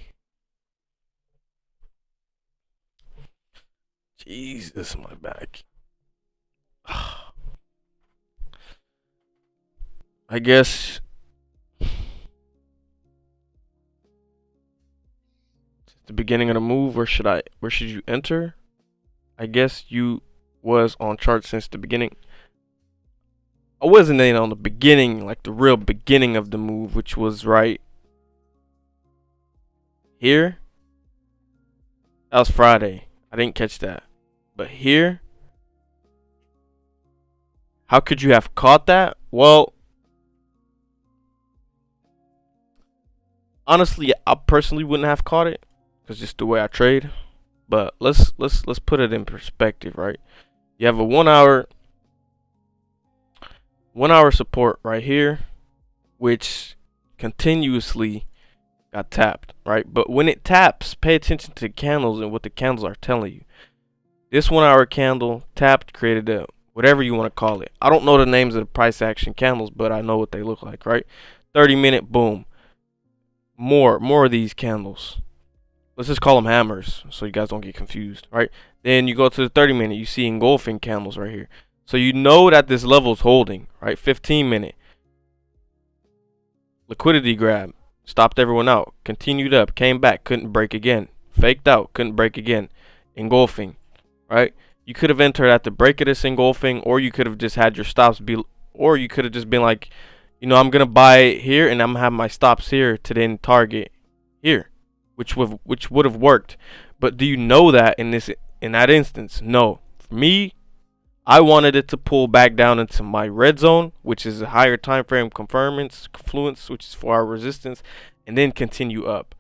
Jesus, my back. I guess it's the beginning of the move. Where should you enter? I guess you was on chart since the beginning. I wasn't in on the beginning, like the real beginning of the move, which was right here. That was Friday. I didn't catch that. But here, how could you have caught that? Well, honestly, I personally wouldn't have caught it, because just the way I trade. But let's put it in perspective, right? You have a 1 hour support right here, which continuously got tapped, right? But when it taps, pay attention to the candles and what the candles are telling you. This 1 hour candle tapped, created a whatever you want to call it. I don't know the names of the price action candles, but I know what they look like, right? 30-minute, boom. More of these candles. Let's just call them hammers so you guys don't get confused, right? Then you go to the 30-minute, you see engulfing candles right here. So you know that this level is holding, right? 15-minute. Liquidity grab. Stopped everyone out. Continued up. Came back. Couldn't break again. Faked out. Couldn't break again. Engulfing, right? You could have entered at the break of this engulfing, or you could have just had your stops be, or you could have just been like, you know, I'm going to buy it here and I'm going to have my stops here to then target here, which would have worked. But do you know that in that instance? No. For me, I wanted it to pull back down into my red zone, which is a higher time frame confluence, which is 4 hour resistance, and then continue up,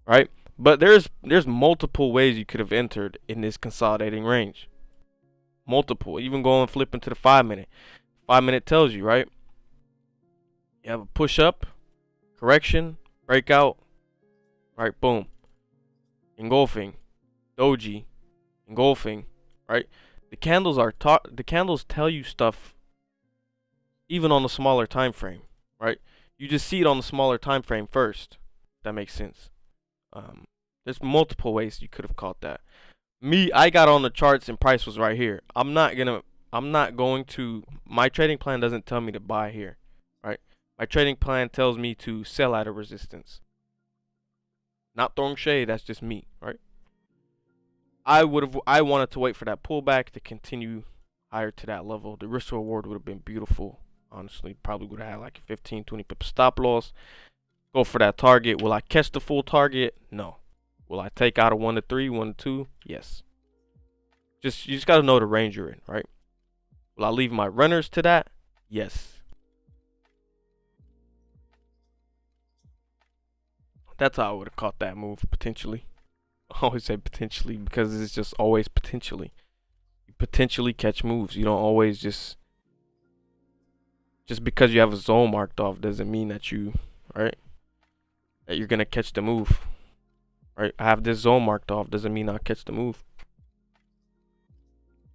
right? But there's multiple ways you could have entered in this consolidating range. Multiple. Even going flipping to the 5-minute. 5-minute tells you, right? You have a push up, correction, breakout, right? Boom. Engulfing, doji, engulfing, right? The candles tell you stuff even on the smaller time frame, right? You just see it on the smaller time frame first. If that makes sense. There's multiple ways you could have caught that. Me, I got on the charts and price was right here. I'm not going to, my trading plan doesn't tell me to buy here, right? My trading plan tells me to sell at a resistance. Not throwing shade, that's just me, right? I wanted to wait for that pullback to continue higher to that level. The risk reward would have been beautiful. Honestly, probably would have had like a 15-20 pip stop loss. Go for that target. Will I catch the full target? No. Will I take out a 1 to 3, 1 to 2? Yes. You just got to know the range you're in, right? Will I leave my runners to that? Yes. That's how I would have caught that move, potentially. I always say potentially because it's just always potentially. You potentially catch moves. You don't always just because you have a zone marked off doesn't mean that you, right? That you're going to catch the move. Right? I have this zone marked off doesn't mean I'll catch the move.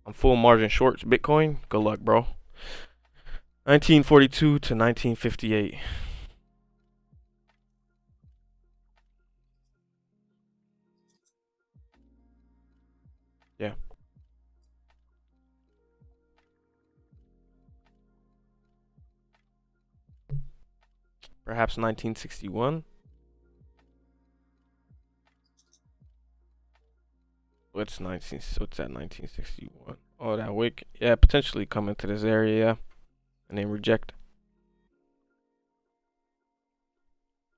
I'm full margin shorts Bitcoin. Good luck, bro. 1942 to 1958. Yeah. Perhaps 1961. What's at 1961? Oh, that wick. Yeah, potentially come into this area, yeah. And then reject.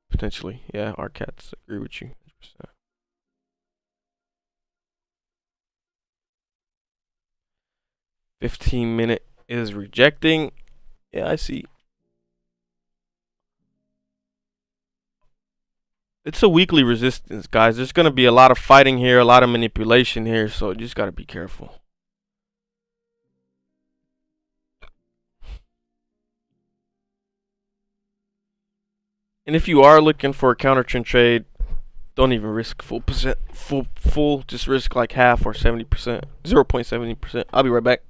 Potentially, yeah. Our cats agree with you 100%. $15-minute is rejecting. Yeah, I see. It's a weekly resistance, guys. There's going to be a lot of fighting here, a lot of manipulation here, so you just got to be careful. And if you are looking for a counter trend trade, don't even risk full. Just risk like half or 70%, 0.70%. I'll be right back.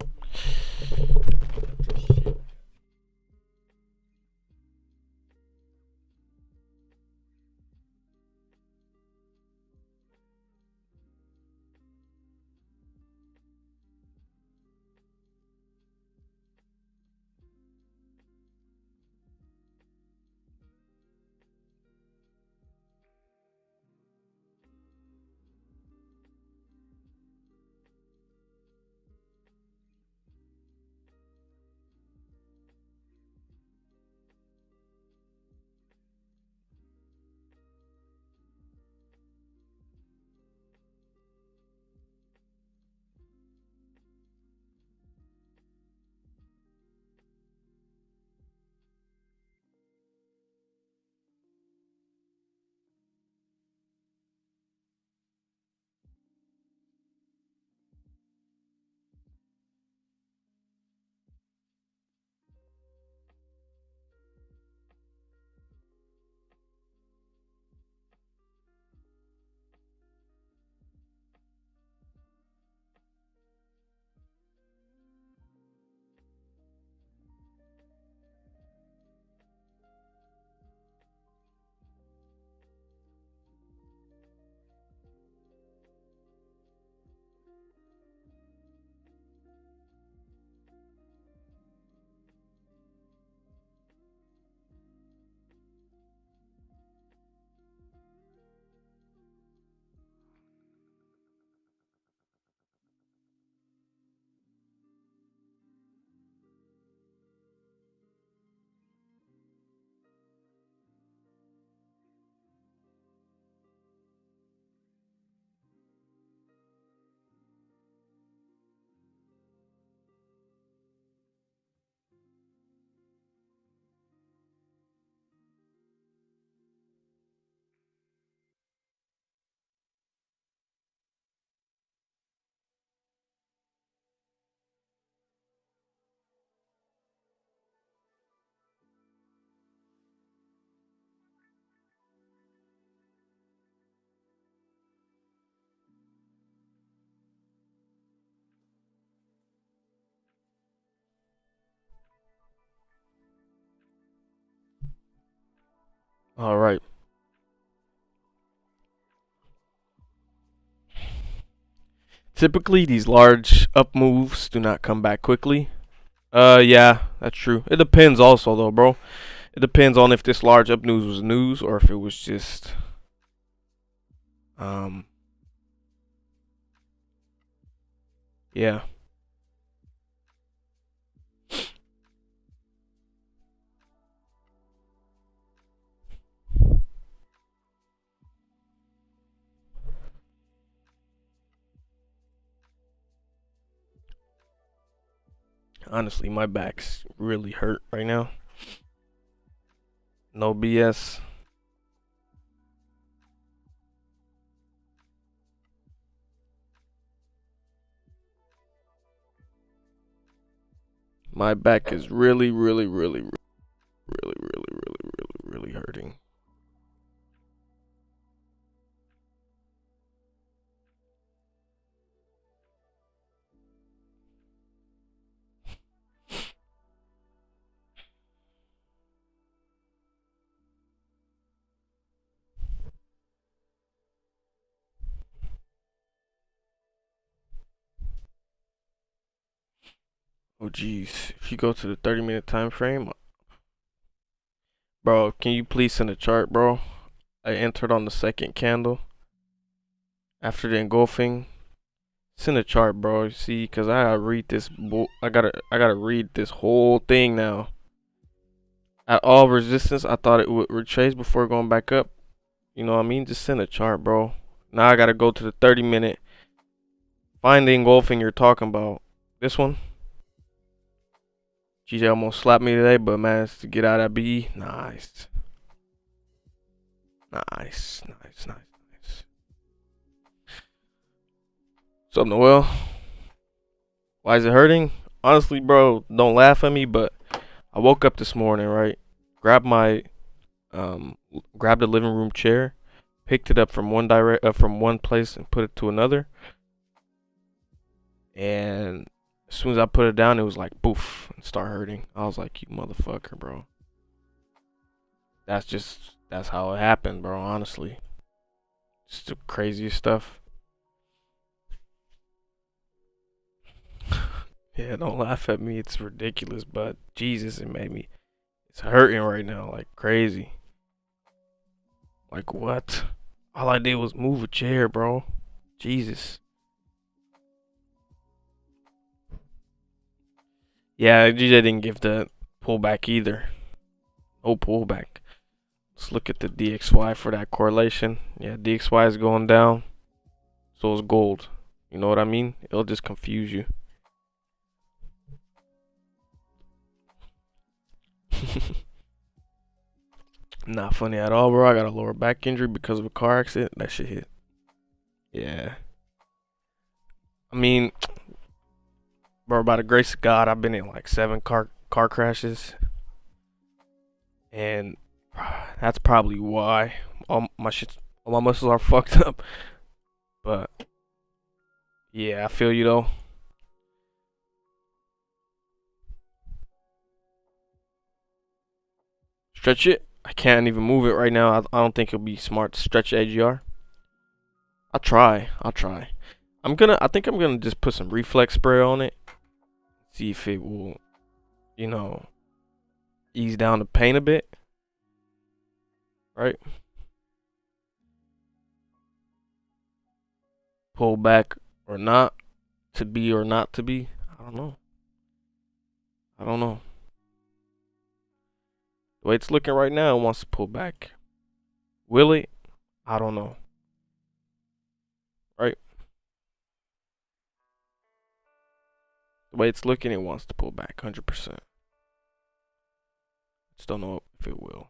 All right. Typically, these large up moves do not come back quickly. Yeah, that's true. It depends also, though, bro. It depends on if this large up news was news or if it was just, um, yeah. Honestly, my back's really hurt right now. No BS. My back is really, really, really, really, really, really, really, really, really hurting. Oh, geez. If you go to the 30-minute time frame, bro, can you please send a chart, bro? I entered on the second candle after the engulfing. Send a chart, bro. See, cause I gotta read this. I gotta read this whole thing now. At all resistance, I thought it would retrace before going back up. You know what I mean? Just send a chart, bro. Now I gotta go to the 30-minute. Find the engulfing you're talking about. This one. GJ almost slapped me today, but managed to get out of B. Nice. Nice, nice, nice, nice. What's up, Noel? Why is it hurting? Honestly, bro, don't laugh at me, but I woke up this morning, right? Grabbed my grabbed the living room chair, picked it up from from one place and put it to another. And as soon as I put it down, it was like boof and start hurting. I was like, you motherfucker, bro. That's how it happened, bro, honestly. Just the craziest stuff. Yeah, don't laugh at me. It's ridiculous, but Jesus, it's hurting right now like crazy. Like what? All I did was move a chair, bro. Jesus. Yeah, GJ didn't give the pullback either. No pullback. Let's look at the DXY for that correlation. Yeah, DXY is going down. So is gold. You know what I mean? It'll just confuse you. Not funny at all, bro. I got a lower back injury because of a car accident. That shit hit. Yeah. I mean, bro, by the grace of God, I've been in like 7 car crashes. And that's probably why all my muscles are fucked up. But yeah, I feel you though. Stretch it. I can't even move it right now. I don't think it'll be smart to stretch AGR. I'll try. I think I'm gonna just put some reflex spray on it. See if it will, you know, ease down the pain a bit. Right? Pull back or not. To be or not to be. I don't know. The way it's looking right now, it wants to pull back. Will it? I don't know. Right? The way it's looking, it wants to pull back 100%. Just don't know if it will.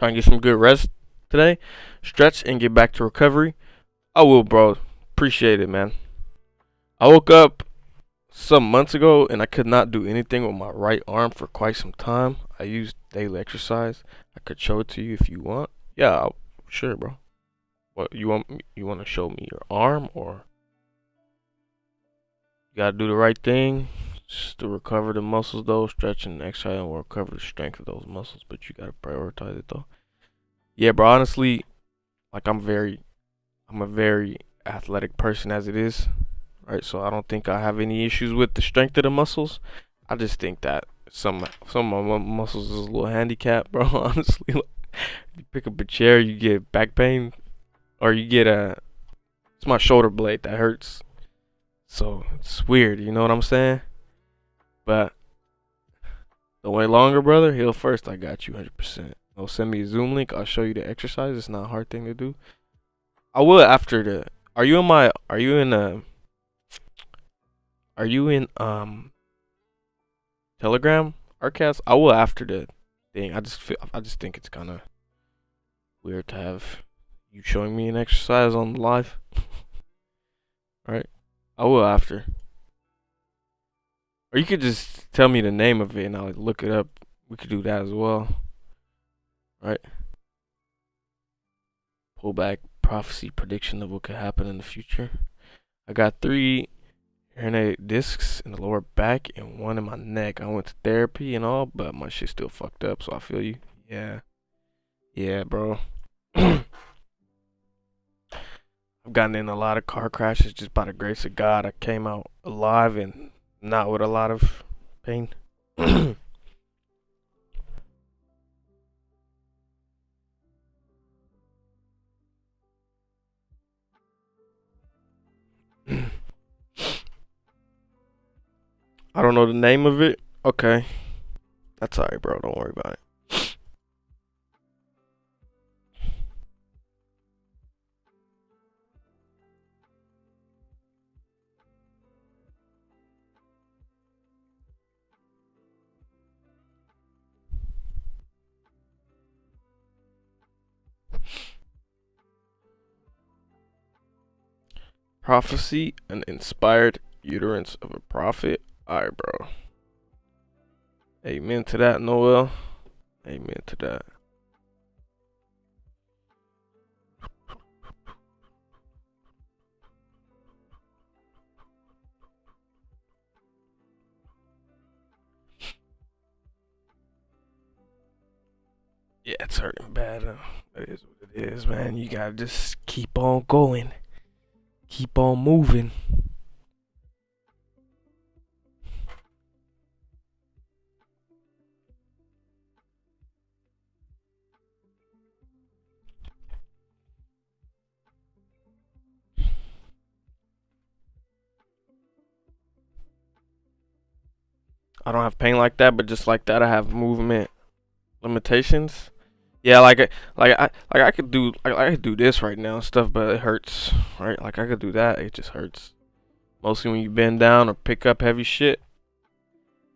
Try and get some good rest today. Stretch and get back to recovery. I will, bro. Appreciate it, man. I woke up some months ago and I could not do anything with my right arm for quite some time. I used daily exercise. I could show it to you if you want. Yeah, sure, bro. What you want? You want to show me your arm, or you gotta do the right thing just to recover the muscles, though. Stretching and exercising will recover the strength of those muscles, but you gotta prioritize it, though. Yeah, bro. Honestly, like I'm a very athletic person as it is, right? So I don't think I have any issues with the strength of the muscles. I just think that some of my muscles is a little handicapped, bro. Honestly, like, you pick up a chair, you get back pain, or you get it's my shoulder blade that hurts. So it's weird, you know what I'm saying? But don't wait longer, brother. Heal first. I got you 100%. They'll send me a Zoom link. I'll show you the exercise. It's not a hard thing to do. I will after the. Are you in my? Are you in Are you in Telegram Arcast? I will after the thing. I just think it's kind of weird to have you showing me an exercise on live. Right? I will after. Or you could just tell me the name of it and I'll look it up. We could do that as well. Right? Pull back prophecy prediction of what could happen in the future. I got 3 herniated discs in the lower back and 1 in my neck. I went to therapy and all, but my shit's still fucked up, so I feel you. Yeah. Yeah, bro. I've gotten in a lot of car crashes just by the grace of God. I came out alive and not with a lot of pain. I don't know the name of it. Okay. That's alright, bro. Don't worry about it. Prophecy, an inspired utterance of a prophet. Alright, bro. Amen to that, Noel. Amen to that. Yeah, it's hurting bad. It is what it is, man. You gotta just keep on going. Keep on moving. I don't have pain like that, but just like that, I have movement limitations. Yeah, I could do I could do this right now and stuff, but it hurts. Right, like I could do that, it just hurts. Mostly when you bend down or pick up heavy shit.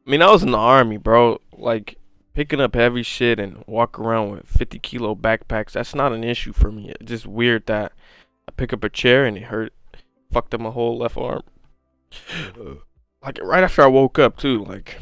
I mean, I was in the army, bro. Like picking up heavy shit and walk around with 50-kilo backpacks. That's not an issue for me. It's just weird that I pick up a chair and it hurt, fucked up my whole left arm. Like right after I woke up too. Like.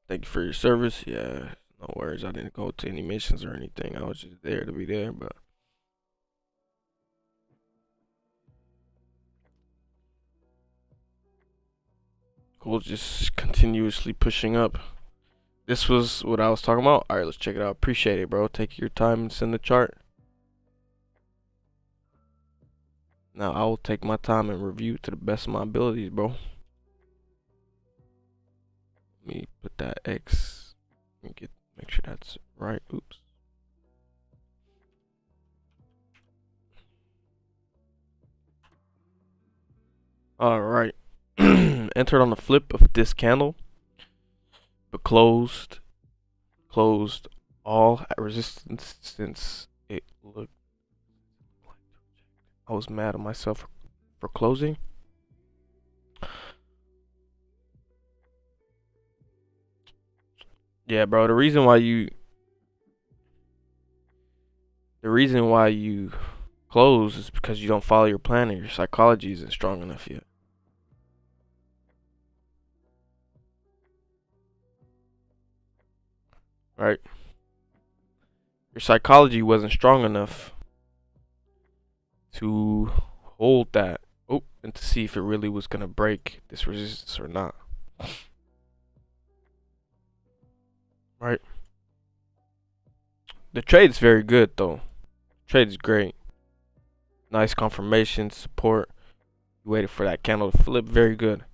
Thank you for your service. Yeah, no worries. I didn't go to any missions or anything. I was just there to be there, but cool. Just continuously pushing up. This was what I was talking about. All right, let's check it out. Appreciate it, bro. Take your time and send the chart. Now I will take my time and review to the best of my abilities, bro. Let me put that X. Let me make sure that's right. Oops. All right. Entered on the flip of this candle, but closed all at resistance since it looked. I was mad at myself for closing. Yeah, bro. The reason why you close is because you don't follow your plan and your psychology isn't strong enough yet. Right? Your psychology wasn't strong enough to hold that and to see if it really was gonna break this resistance or not. Right? The trade's very good though. Trade's great. Nice confirmation, support. You waited for that candle to flip, very good.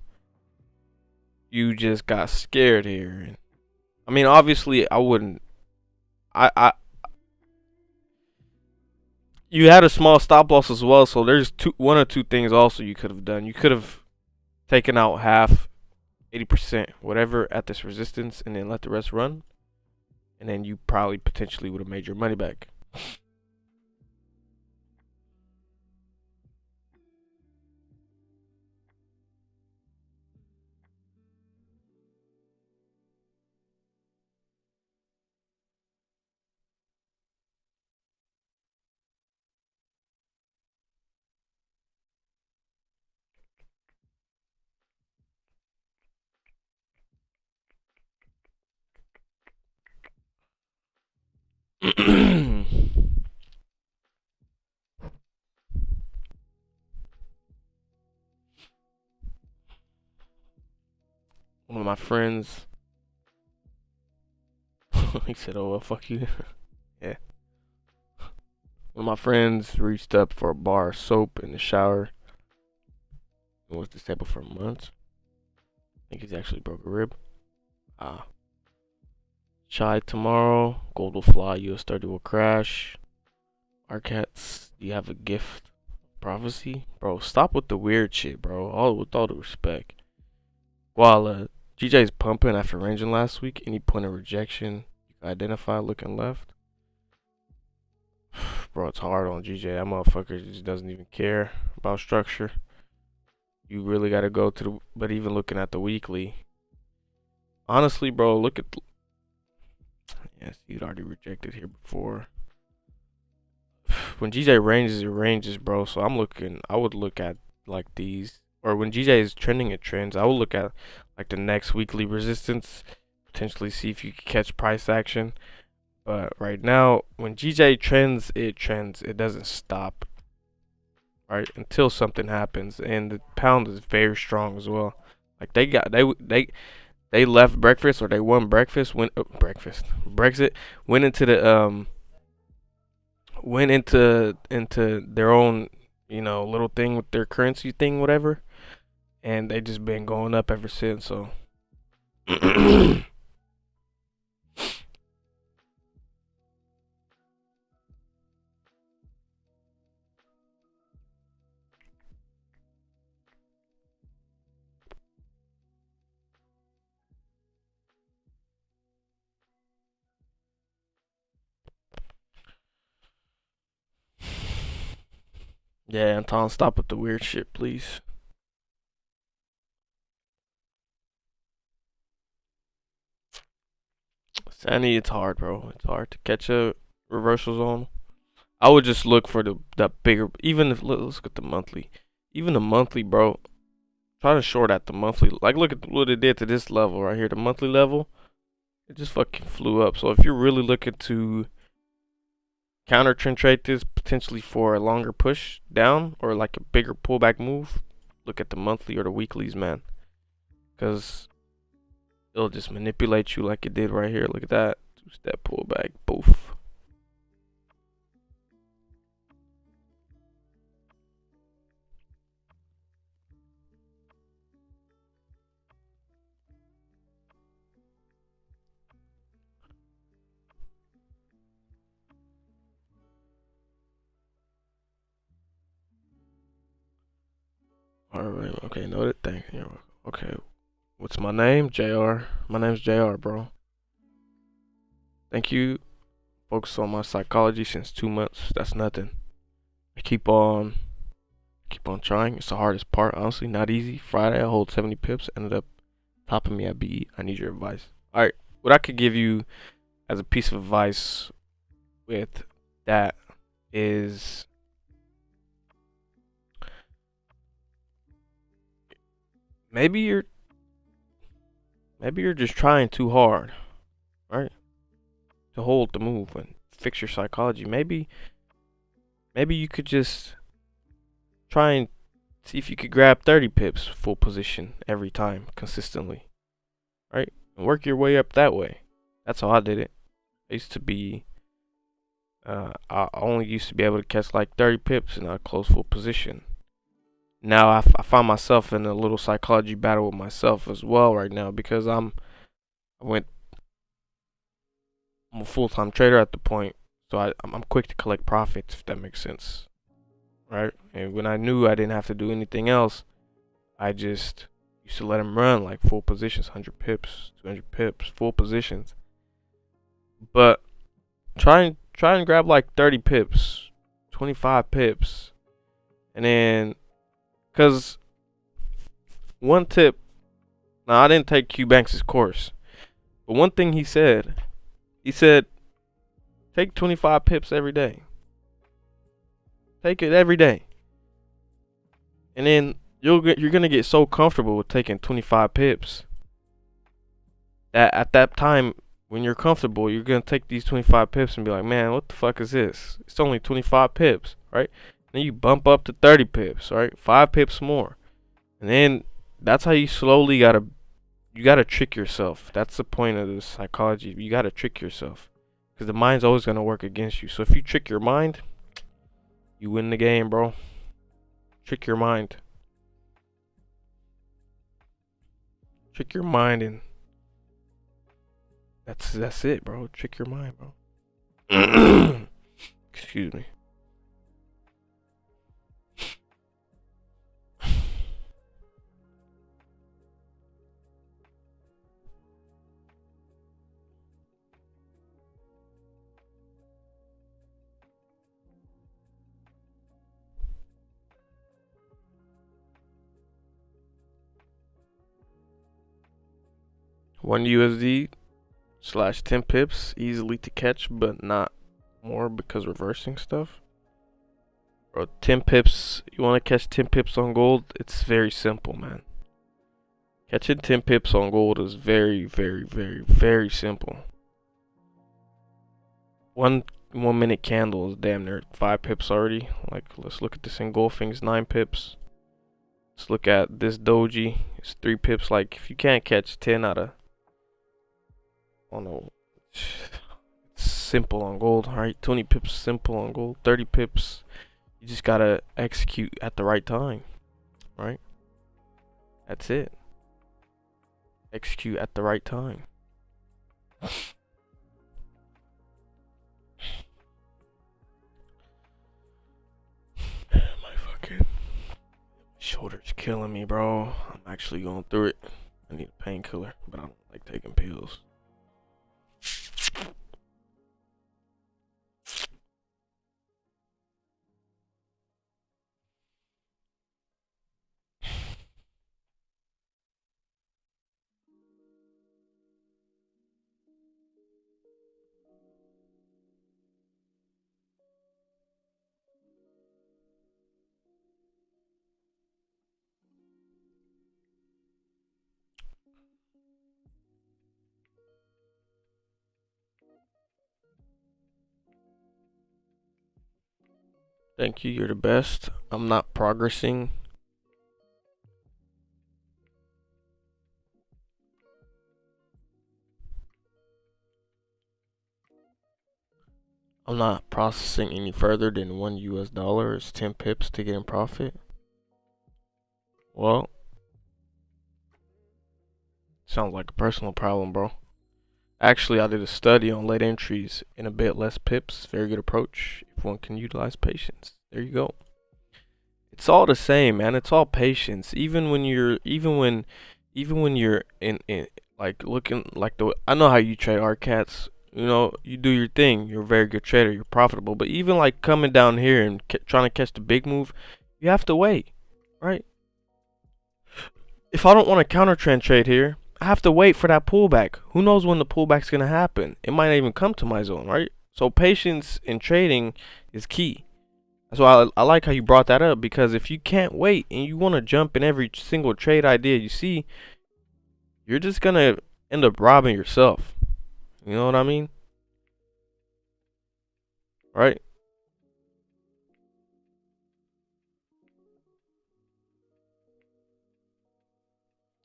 You just got scared here. I mean, obviously, I wouldn't. I You had a small stop loss as well, so there's one or two things also you could have done. You could have taken out half, 80%, whatever at this resistance, and then let the rest run, and then you probably potentially would have made your money back. One of my friends, he said, "Oh well, fuck you." Yeah. One of my friends reached up for a bar of soap in the shower and was disabled for months. I think he's actually broke a rib. Ah. Chai tomorrow. Gold will fly. US30 will crash. Arcats, do you have a gift? Prophecy? Bro, stop with the weird shit, bro. With all due respect. While GJ's pumping after ranging last week, any point of rejection you can identify looking left? Bro, it's hard on GJ. That motherfucker just doesn't even care about structure. You really gotta go to the. But even looking at the weekly, honestly, bro, look at. Yes, he'd already rejected here before. When GJ ranges, it ranges, bro. So I would look at like these, or when GJ is trending, it trends. I would look at like the next weekly resistance, potentially see if you can catch price action. But right now, when GJ trends, it trends. It doesn't stop, right? Until something happens, and the pound is very strong as well. Like they left breakfast or they won breakfast, Brexit, went into the went into their own, little thing with their currency thing, whatever, and they just been going up ever since. So yeah, Anton, stop with the weird shit, please. Sandy, it's hard, bro. It's hard to catch a reversal zone. I would just look for the bigger. Even if let's look at the monthly, even the monthly, bro. Try to short at the monthly. Like, look at what it did to this level right here, the monthly level. It just fucking flew up. So if you're really looking to counter trend trade this potentially for a longer push down or like a bigger pullback move, look at the monthly or the weeklies, man. Because it'll just manipulate you like it did right here. Look at that. Two-step pullback. Boof. Alright, okay, noted. Thank you. Okay, what's my name? JR. My name's JR, bro. Thank you. Focus on my psychology since 2 months. That's nothing. I keep on trying. It's the hardest part, honestly. Not easy. Friday, I hold 70 pips. Ended up topping me at BE. I need your advice. Alright, what I could give you as a piece of advice with that is maybe you're just trying too hard, right? To hold the move and fix your psychology. Maybe you could just try and see if you could grab 30 pips full position every time consistently, right? And work your way up that way. That's how I did it. I used to be I only used to be able to catch like 30 pips and I close full position. Now I find myself in a little psychology battle with myself as well right now because I'm a full-time trader at the point, so I'm quick to collect profits, if that makes sense, right? And when I knew I didn't have to do anything else, I just used to let them run like full positions, 100 pips, 200 pips, full positions. But try and grab like 30 pips, 25 pips, and then, cause one tip. Now I didn't take Q Banks' course, but one thing he said take 25 pips every day. Take it every day. And then you're gonna get so comfortable with taking 25 pips that at that time when you're comfortable, you're gonna take these 25 pips and be like, man, what the fuck is this? It's only 25 pips, right? Then you bump up to 30 pips, right? 5 pips more. And then that's how you slowly you gotta trick yourself. That's the point of this psychology. You gotta trick yourself. Because the mind's always gonna work against you. So if you trick your mind, you win the game, bro. Trick your mind. Trick your mind, and that's it, bro. Trick your mind, bro. Excuse me. One USD / 10 pips, easily to catch, but not more because reversing stuff. Bro, 10 pips. You want to catch 10 pips on gold? It's very simple, man. Catching 10 pips on gold is very, very, very, very simple. One 1 minute candle is damn near 5 pips already. Like, let's look at this engulfing's 9 pips. Let's look at this doji. It's 3 pips. Like, if you can't catch 10 out of, oh no, it's simple on gold. Alright, 20 pips simple on gold. 30 pips, you just gotta execute at the right time, right? That's it. Execute at the right time. My fucking shoulder's killing me, bro. I'm actually going through it. I need a painkiller, but I don't like taking pills. Thank you, you're the best. I'm not progressing. I'm not processing any further than $1 is 10 pips to get in profit. Well, sounds like a personal problem, bro. Actually, I did a study on late entries in a bit less pips. Very good approach if one can utilize patience. There you go. It's all the same, man. It's all patience. Even when you're in like looking like the I know how you trade RCats. You know, you do your thing. You're a very good trader. You're profitable. But even like coming down here and trying to catch the big move, you have to wait, right? If I don't want to counter trend trade here, I have to wait for that pullback. Who knows when the pullback's gonna happen? It might not even come to my zone, right? So patience in trading is key. That's why I like how you brought that up, because if you can't wait and you want to jump in every single trade idea you see, you're just gonna end up robbing yourself. You know what I mean? Right?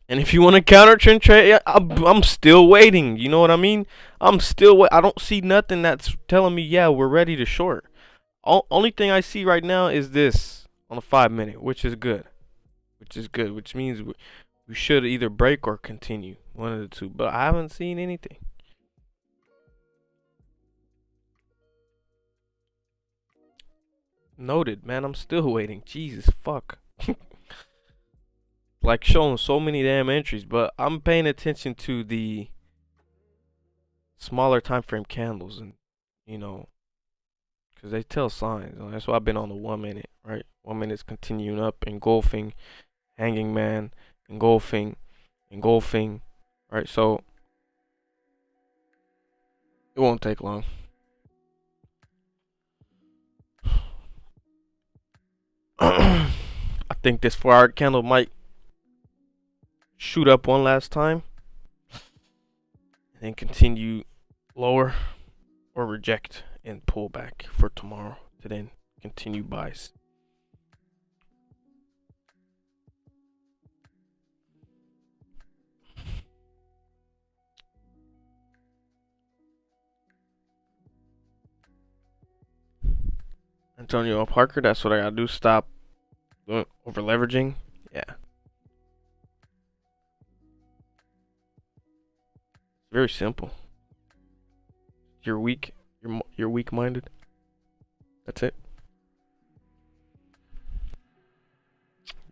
And if you want to counter trend trade, yeah, I'm still waiting. You know what I mean? I don't see nothing that's telling me, yeah, we're ready to short. Only thing I see right now is this on a 5 minute, which is good. Which means we should either break or continue. One of the two. But I haven't seen anything. Noted, man. I'm still waiting. Jesus, fuck. Like showing so many damn entries, but I'm paying attention to the smaller time frame candles, and you know, because they tell signs. That's why I've been on the 1 minute, right? 1 minute's continuing up, engulfing, hanging man, engulfing, right? So it won't take long. I think this 4 hour candle might shoot up one last time and then continue lower or reject and pull back for tomorrow to then continue buys. Antonio Parker, that's what I gotta do. Stop over leveraging. Yeah. Very simple. You're weak. You're weak-minded. That's it.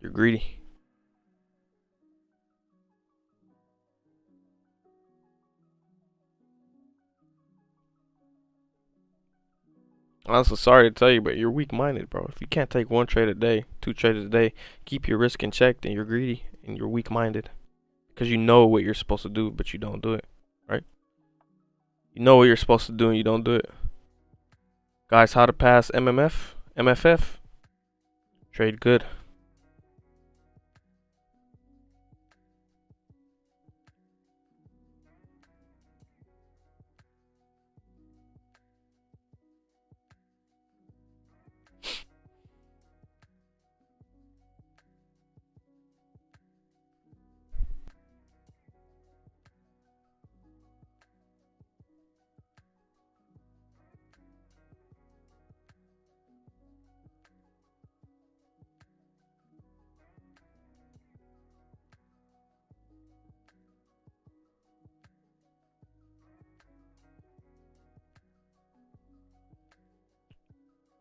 You're greedy. I'm also sorry to tell you, but you're weak-minded, bro. If you can't take 1 trade a day, 2 trades a day, keep your risk in check, then you're greedy and you're weak-minded. Because you know what you're supposed to do, but you don't do it, right? You know what you're supposed to do and you don't do it. Guys, how to pass MFF? Trade good.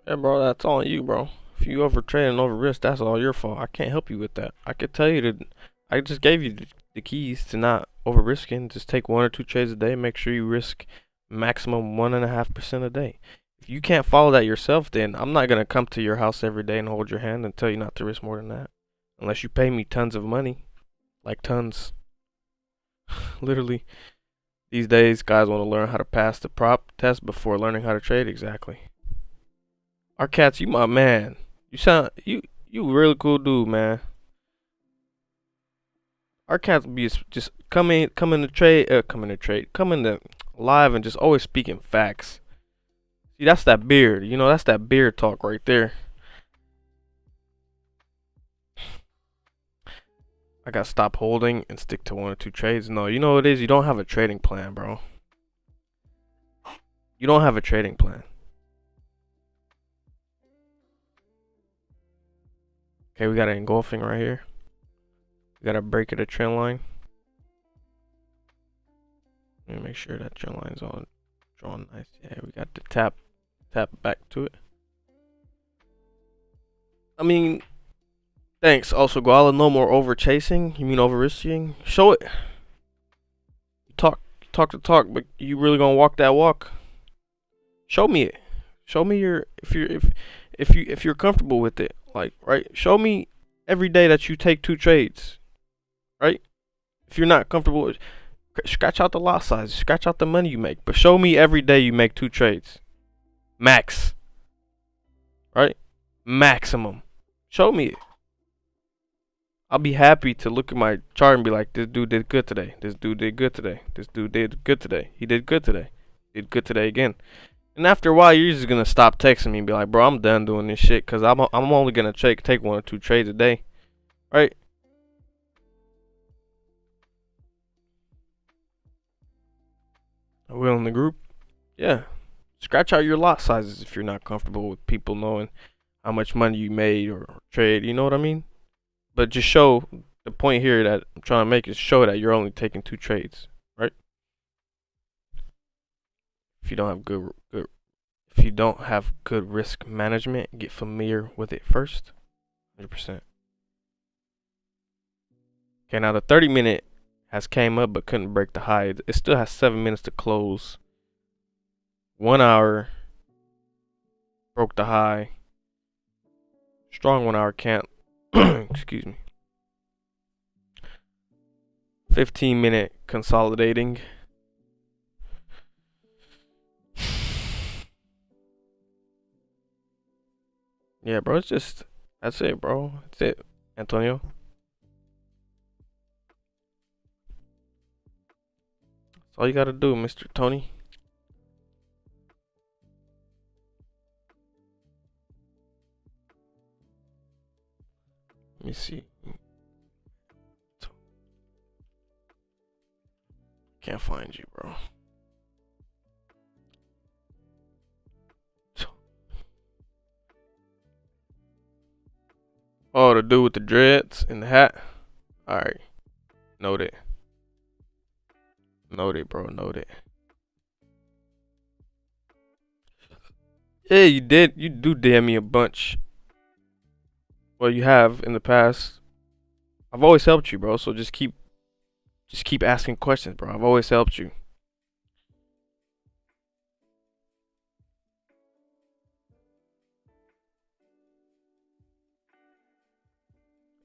Yeah, bro, that's all on you, bro. If you overtrade and over risk, that's all your fault. I can't help you with that. I could tell you to. I just gave you the keys to not over risking. Just take 1 or 2 trades a day. Make sure you risk maximum 1.5% a day. If you can't follow that yourself, then I'm not gonna come to your house every day and hold your hand and tell you not to risk more than that. Unless you pay me tons of money, like tons. Literally, these days, guys want to learn how to pass the prop test before learning how to trade. Exactly. RCats, you my man. You a really cool dude, man. RCats be just come in to live and just always speaking facts. See, that's that beard. You know, that's that beard talk right there. I gotta stop holding and stick to 1 or 2 trades. No, you know what it is? You don't have a trading plan, bro. You don't have a trading plan. Okay, we got an engulfing right here. We got a break of the trend line. Let me make sure that trend line's all drawn nice. Yeah, we got the tap back to it. I mean, Thanks. Also, Guala, no more over chasing. You mean over risking? Show it. Talk the talk, but you really gonna walk that walk? Show me it. Show me your if you're comfortable with it. Like, right? Show me every day that you take 2 trades. Right? If you're not comfortable with, scratch out the lot size, scratch out the money you make, but show me every day you make 2 trades. Max. Right? Maximum. Show me it. I'll be happy to look at my chart and be like, this dude did good today. This dude did good today. This dude did good today. He did good today. Did good today again. And after a while, you're just gonna stop texting me and be like, bro, I'm done doing this shit because I'm only gonna take 1 or 2 trades a day, right? Are we in the group? Yeah. Scratch out your lot sizes if you're not comfortable with people knowing how much money you made or trade. You know what I mean? But just show, the point here that I'm trying to make is show that you're only taking 2 trades, right? If you don't have good risk management, get familiar with it first. 100%. Okay, now the 30-minute has came up but couldn't break the high. It still has 7 minutes to close. 1 hour broke the high. Strong 1 hour can't. Excuse me. 15-minute consolidating. Yeah, bro, that's it, bro. That's it, Antonio. That's all you gotta do, Mr. Tony. Let me see. Can't find you, bro. Oh, the dude with the dreads and the hat. Alright. Noted. Noted, bro. Noted. Yeah, you did. You do DM me a bunch. Well, you have in the past. I've always helped you, bro. So just keep asking questions, bro. I've always helped you.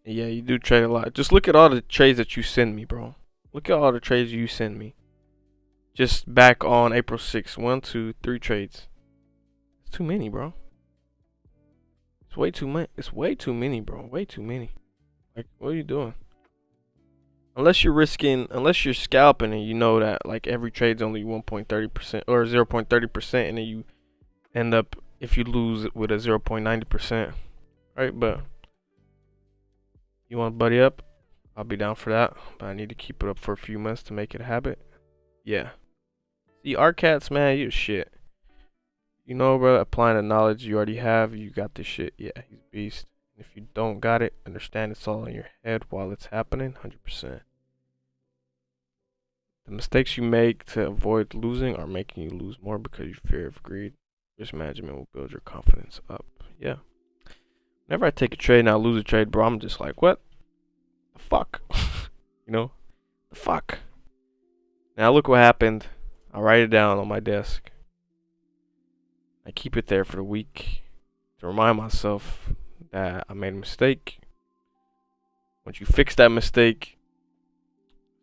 Yeah, you do trade a lot. Just look at all the trades that you send me, bro. Look at all the trades you send me. Just back on April 6th. 1, 2, 3 trades. It's too many, bro. It's way too much. It's way too many, bro. Way too many. Like, what are you doing? Unless you're scalping and you know that like every trade's only 1.30% or 0.30%, and then you end up, if you lose with a 0.90%, right? But you want to buddy up? I'll be down for that, but I need to keep it up for a few months to make it a habit. Yeah. See, RCats, man, you shit. You know, bro, applying the knowledge you already have, you got this shit. Yeah, he's a beast. If you don't got it, understand it's all in your head while it's happening. 100%. The mistakes you make to avoid losing are making you lose more because you fear of greed. Risk management will build your confidence up. Yeah. Whenever I take a trade and I lose a trade, bro, I'm just like, what the fuck? You know? The fuck? Now look what happened. I write it down on my desk. I keep it there for the week to remind myself that I made a mistake. Once you fix that mistake,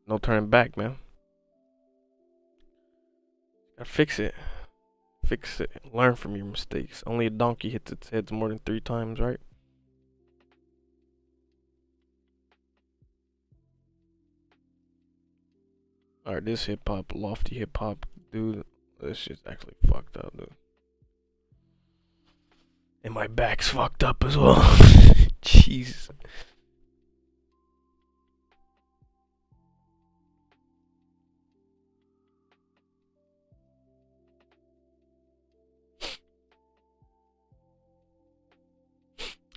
no turning back, man. Gotta fix it. Fix it. Learn from your mistakes. Only a donkey hits its head more than 3 times, right? Alright, this hip hop, lofty hip hop, dude. This shit's actually fucked up, dude. And my back's fucked up as well. Jeez.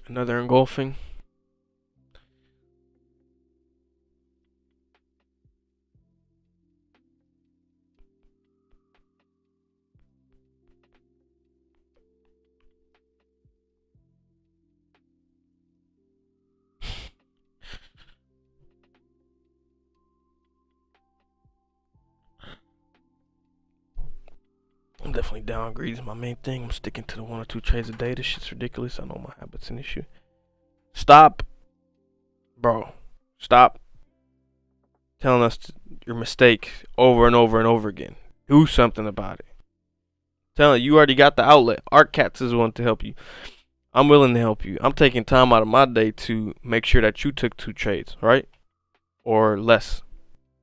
Another engulfing. definitely down. Greed is my main thing. I'm sticking to the 1 or 2 trades a day. This shit's ridiculous. I know my habit's an issue. Stop, bro. Stop telling us your mistakes over and over and over again. Do something about it. Telling you already got the outlet. ArtCats is one to help you. I'm willing to help you. I'm taking time out of my day to make sure that you took 2 trades, right? Or less,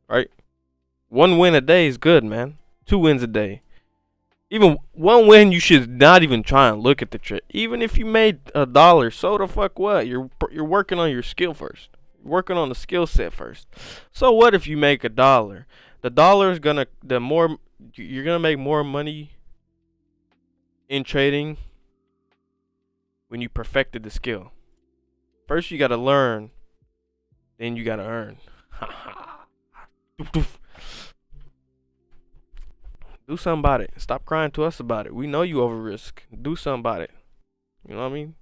right? 1 win a day is good, man. 2 wins a day. Even 1 win, you should not even try and look at the trade. Even if you made $1, so the fuck what? You're working on your skill first. You're working on the skill set first. So what if you make $1? The dollar is gonna you're gonna make more money in trading when you perfected the skill. First you gotta learn, then you gotta earn. Do something about it. Stop crying to us about it. We know you over risk. Do something about it. You know what I mean?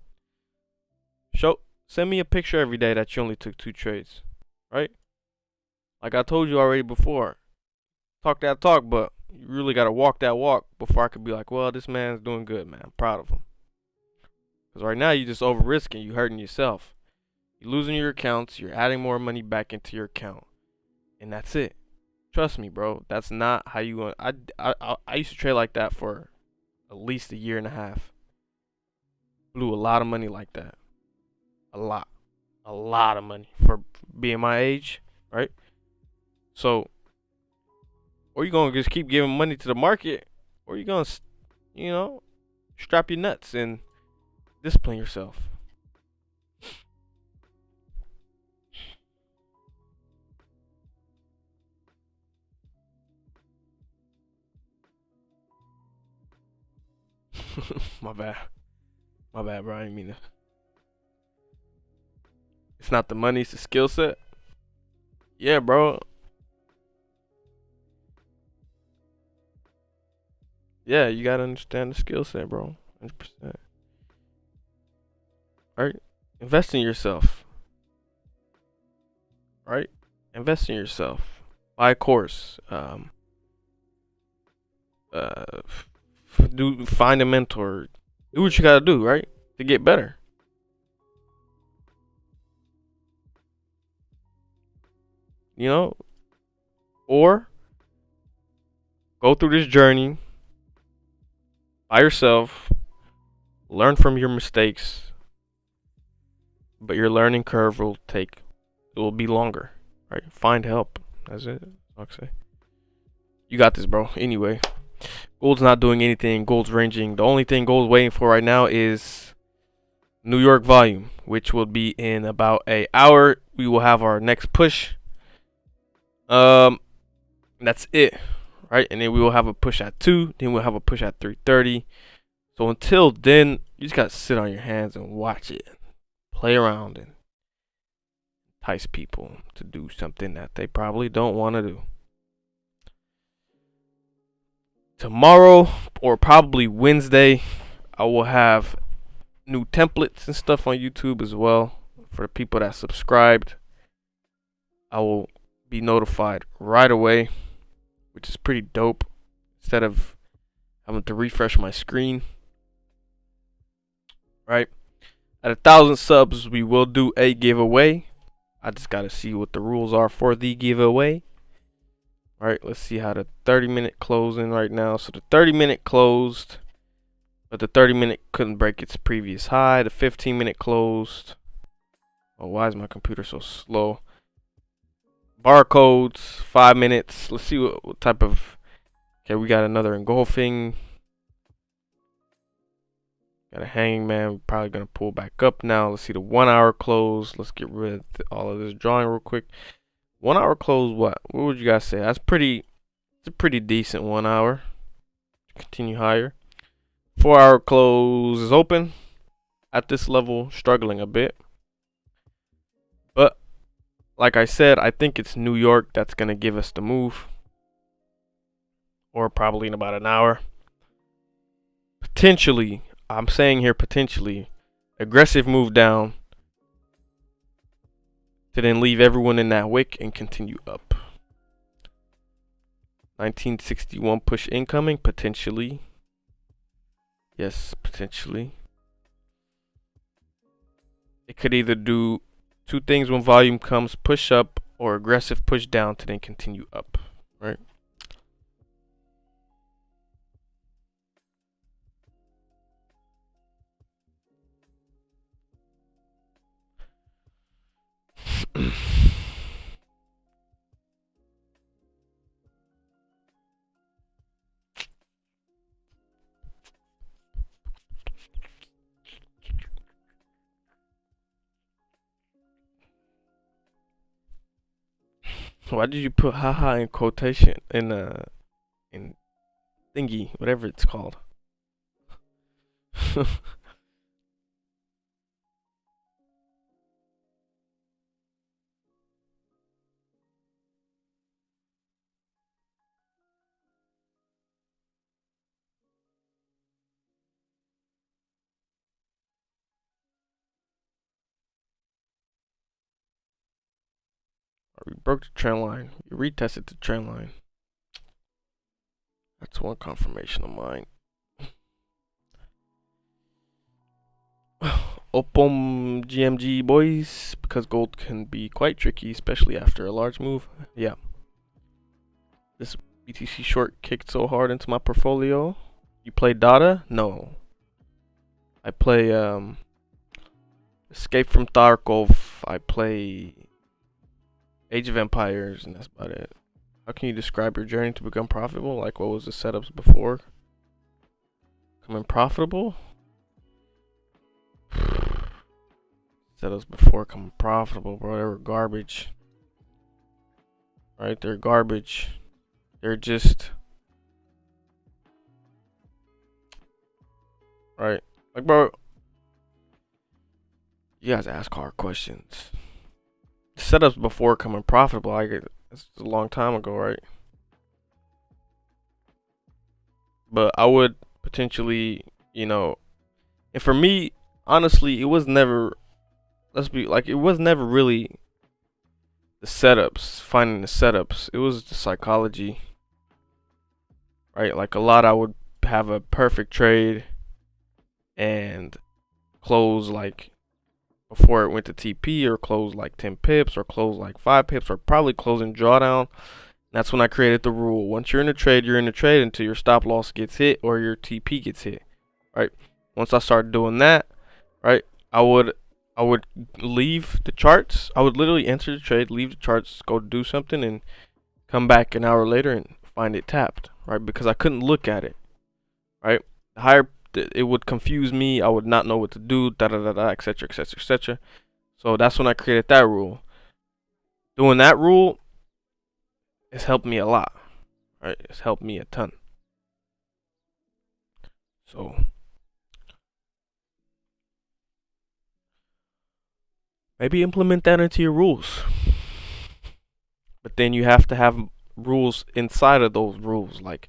Send me a picture every day that you only took 2 trades, right? Like I told you already before. Talk that talk, but you really gotta walk that walk before I could be like, well, this man's doing good, man. I'm proud of him. Because right now you just over risking. You hurting yourself. You're losing your accounts. You're adding more money back into your account, and that's it. Trust me, bro. That's not how you want. I used to trade like that for at least 1.5 years. Blew a lot of money like that. A lot of money for being my age, right? So, or you gonna just keep giving money to the market, or you gonna, strap your nuts and discipline yourself. My bad, bro. I didn't mean to. It's not the money, it's the skill set. Yeah, bro. Yeah, you gotta understand the skill set, bro. 100%. Alright? Invest in yourself. Right? Invest in yourself. Buy a course. Find a mentor. Do what you gotta do, right? To get better. You know? Or go through this journey by yourself. Learn from your mistakes. But your learning curve will be longer. Right? Find help. That's it. I'll say. You got this, bro. Anyway. Gold's not doing anything. Gold's ranging. The only thing Gold's waiting for right now is New York volume, which will be in about an hour. We will have our next push. That's it, right? And then we will have a push at 2. Then we'll have a push at 3:30. So until then, you just gotta sit on your hands and watch it, play around, and entice people to do something that they probably don't want to do. Tomorrow or probably Wednesday, I will have new templates and stuff on YouTube as well for the people that subscribed. I will be notified right away, which is pretty dope, instead of having to refresh my screen. Right? At 1,000 subs, we will do a giveaway. I just gotta see what the rules are for the giveaway. Alright, let's see how the 30-minute closing right now. So the 30-minute closed, but the 30-minute couldn't break its previous high. The 15-minute closed. Oh, why is my computer so slow? Barcodes, 5 minutes. Let's see what type of. Okay, we got another engulfing. Got a hangman. We're probably gonna pull back up now. Let's see the 1 hour close. Let's get rid of all of this drawing real quick. 1 hour close. What would you guys say? It's a pretty decent 1 hour. Continue higher. 4 hour close is open. At this level, struggling a bit. But like I said, I think it's New York that's gonna give us the move. Or probably in about an hour. Potentially, I'm saying here potentially, aggressive move down to then leave everyone in that wick and continue up. 1961 push incoming, potentially. Yes, potentially. It could either do two things when volume comes: push up or aggressive push down to then continue up, right? Why did you put haha in quotation in thingy, whatever it's called? We broke the trend line. We retested the trend line. That's one confirmation of mine. Opom GMG boys, because gold can be quite tricky, especially after a large move. Yeah. This BTC short kicked so hard into my portfolio. You play Dota? No. I play Escape from Tarkov. I play Age of Empires, and that's about it. How can you describe your journey to become profitable? Like, what was the setups before becoming profitable? Setups before becoming profitable, bro. They were garbage. Right? They're garbage. They're just... Right? Like, bro, you guys ask hard questions. Setups before becoming profitable, it's a long time ago, right? But I would potentially, and for me, honestly, it was never, it was never really the setups, finding the setups. It was the psychology, right? Like, a lot, I would have a perfect trade and close like before it went to TP, or close like 10 pips, or close like 5 pips, or probably closing drawdown. That's when I created the rule: once you're in a trade, you're in a trade until your stop loss gets hit or your TP gets hit, right? Once I started doing that, right, I would leave the charts. I would literally enter the trade, leave the charts, go do something, and come back an hour later and find it tapped, right? Because I couldn't look at it, right? The higher it would confuse me. I would not know what to do, etc., etc., etc. So that's when I created that rule. Doing that rule has helped me a lot, right? It's helped me a ton. So maybe implement that into your rules. But then you have to have rules inside of those rules. Like,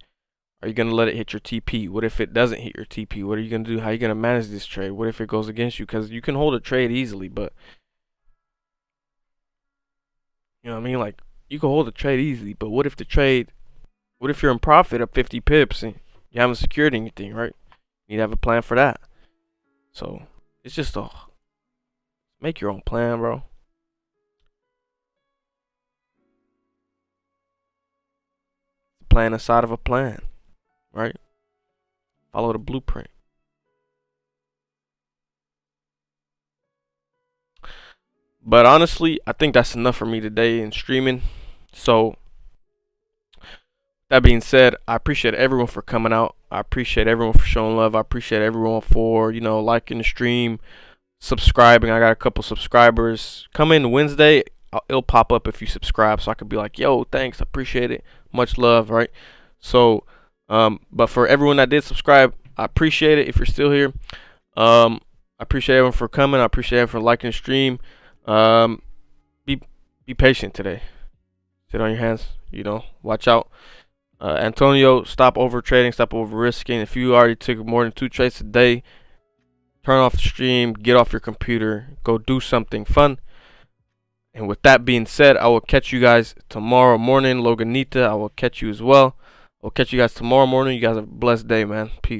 are you going to let it hit your TP? What if it doesn't hit your TP? What are you going to do? How are you going to manage this trade? What if it goes against you? Because you can hold a trade easily, but you know what I mean? Like, you can hold a trade easily, but what if you're in profit of 50 pips and you haven't secured anything, right? You need to have a plan for that. So it's just make your own plan, bro. Plan inside of a plan, right? Follow the blueprint. But honestly, I think that's enough for me today in streaming. So that being said, I appreciate everyone for coming out. I appreciate everyone for showing love. I appreciate everyone for, liking the stream, subscribing. I got a couple subscribers. Come in Wednesday. It'll pop up if you subscribe, so I could be like, yo, thanks, appreciate it, much love, right? So but for everyone that did subscribe, I appreciate it. If you're still here, I appreciate everyone for coming. I appreciate everyone for liking the stream. Be patient today. Sit on your hands, watch out. Antonio, stop over trading, stop over risking. If you already took more than 2 trades a day, turn off the stream, get off your computer, go do something fun. And with that being said, I will catch you guys tomorrow morning. Loganita, I will catch you as well. I'll catch you guys tomorrow morning. You guys have a blessed day, man. Peace.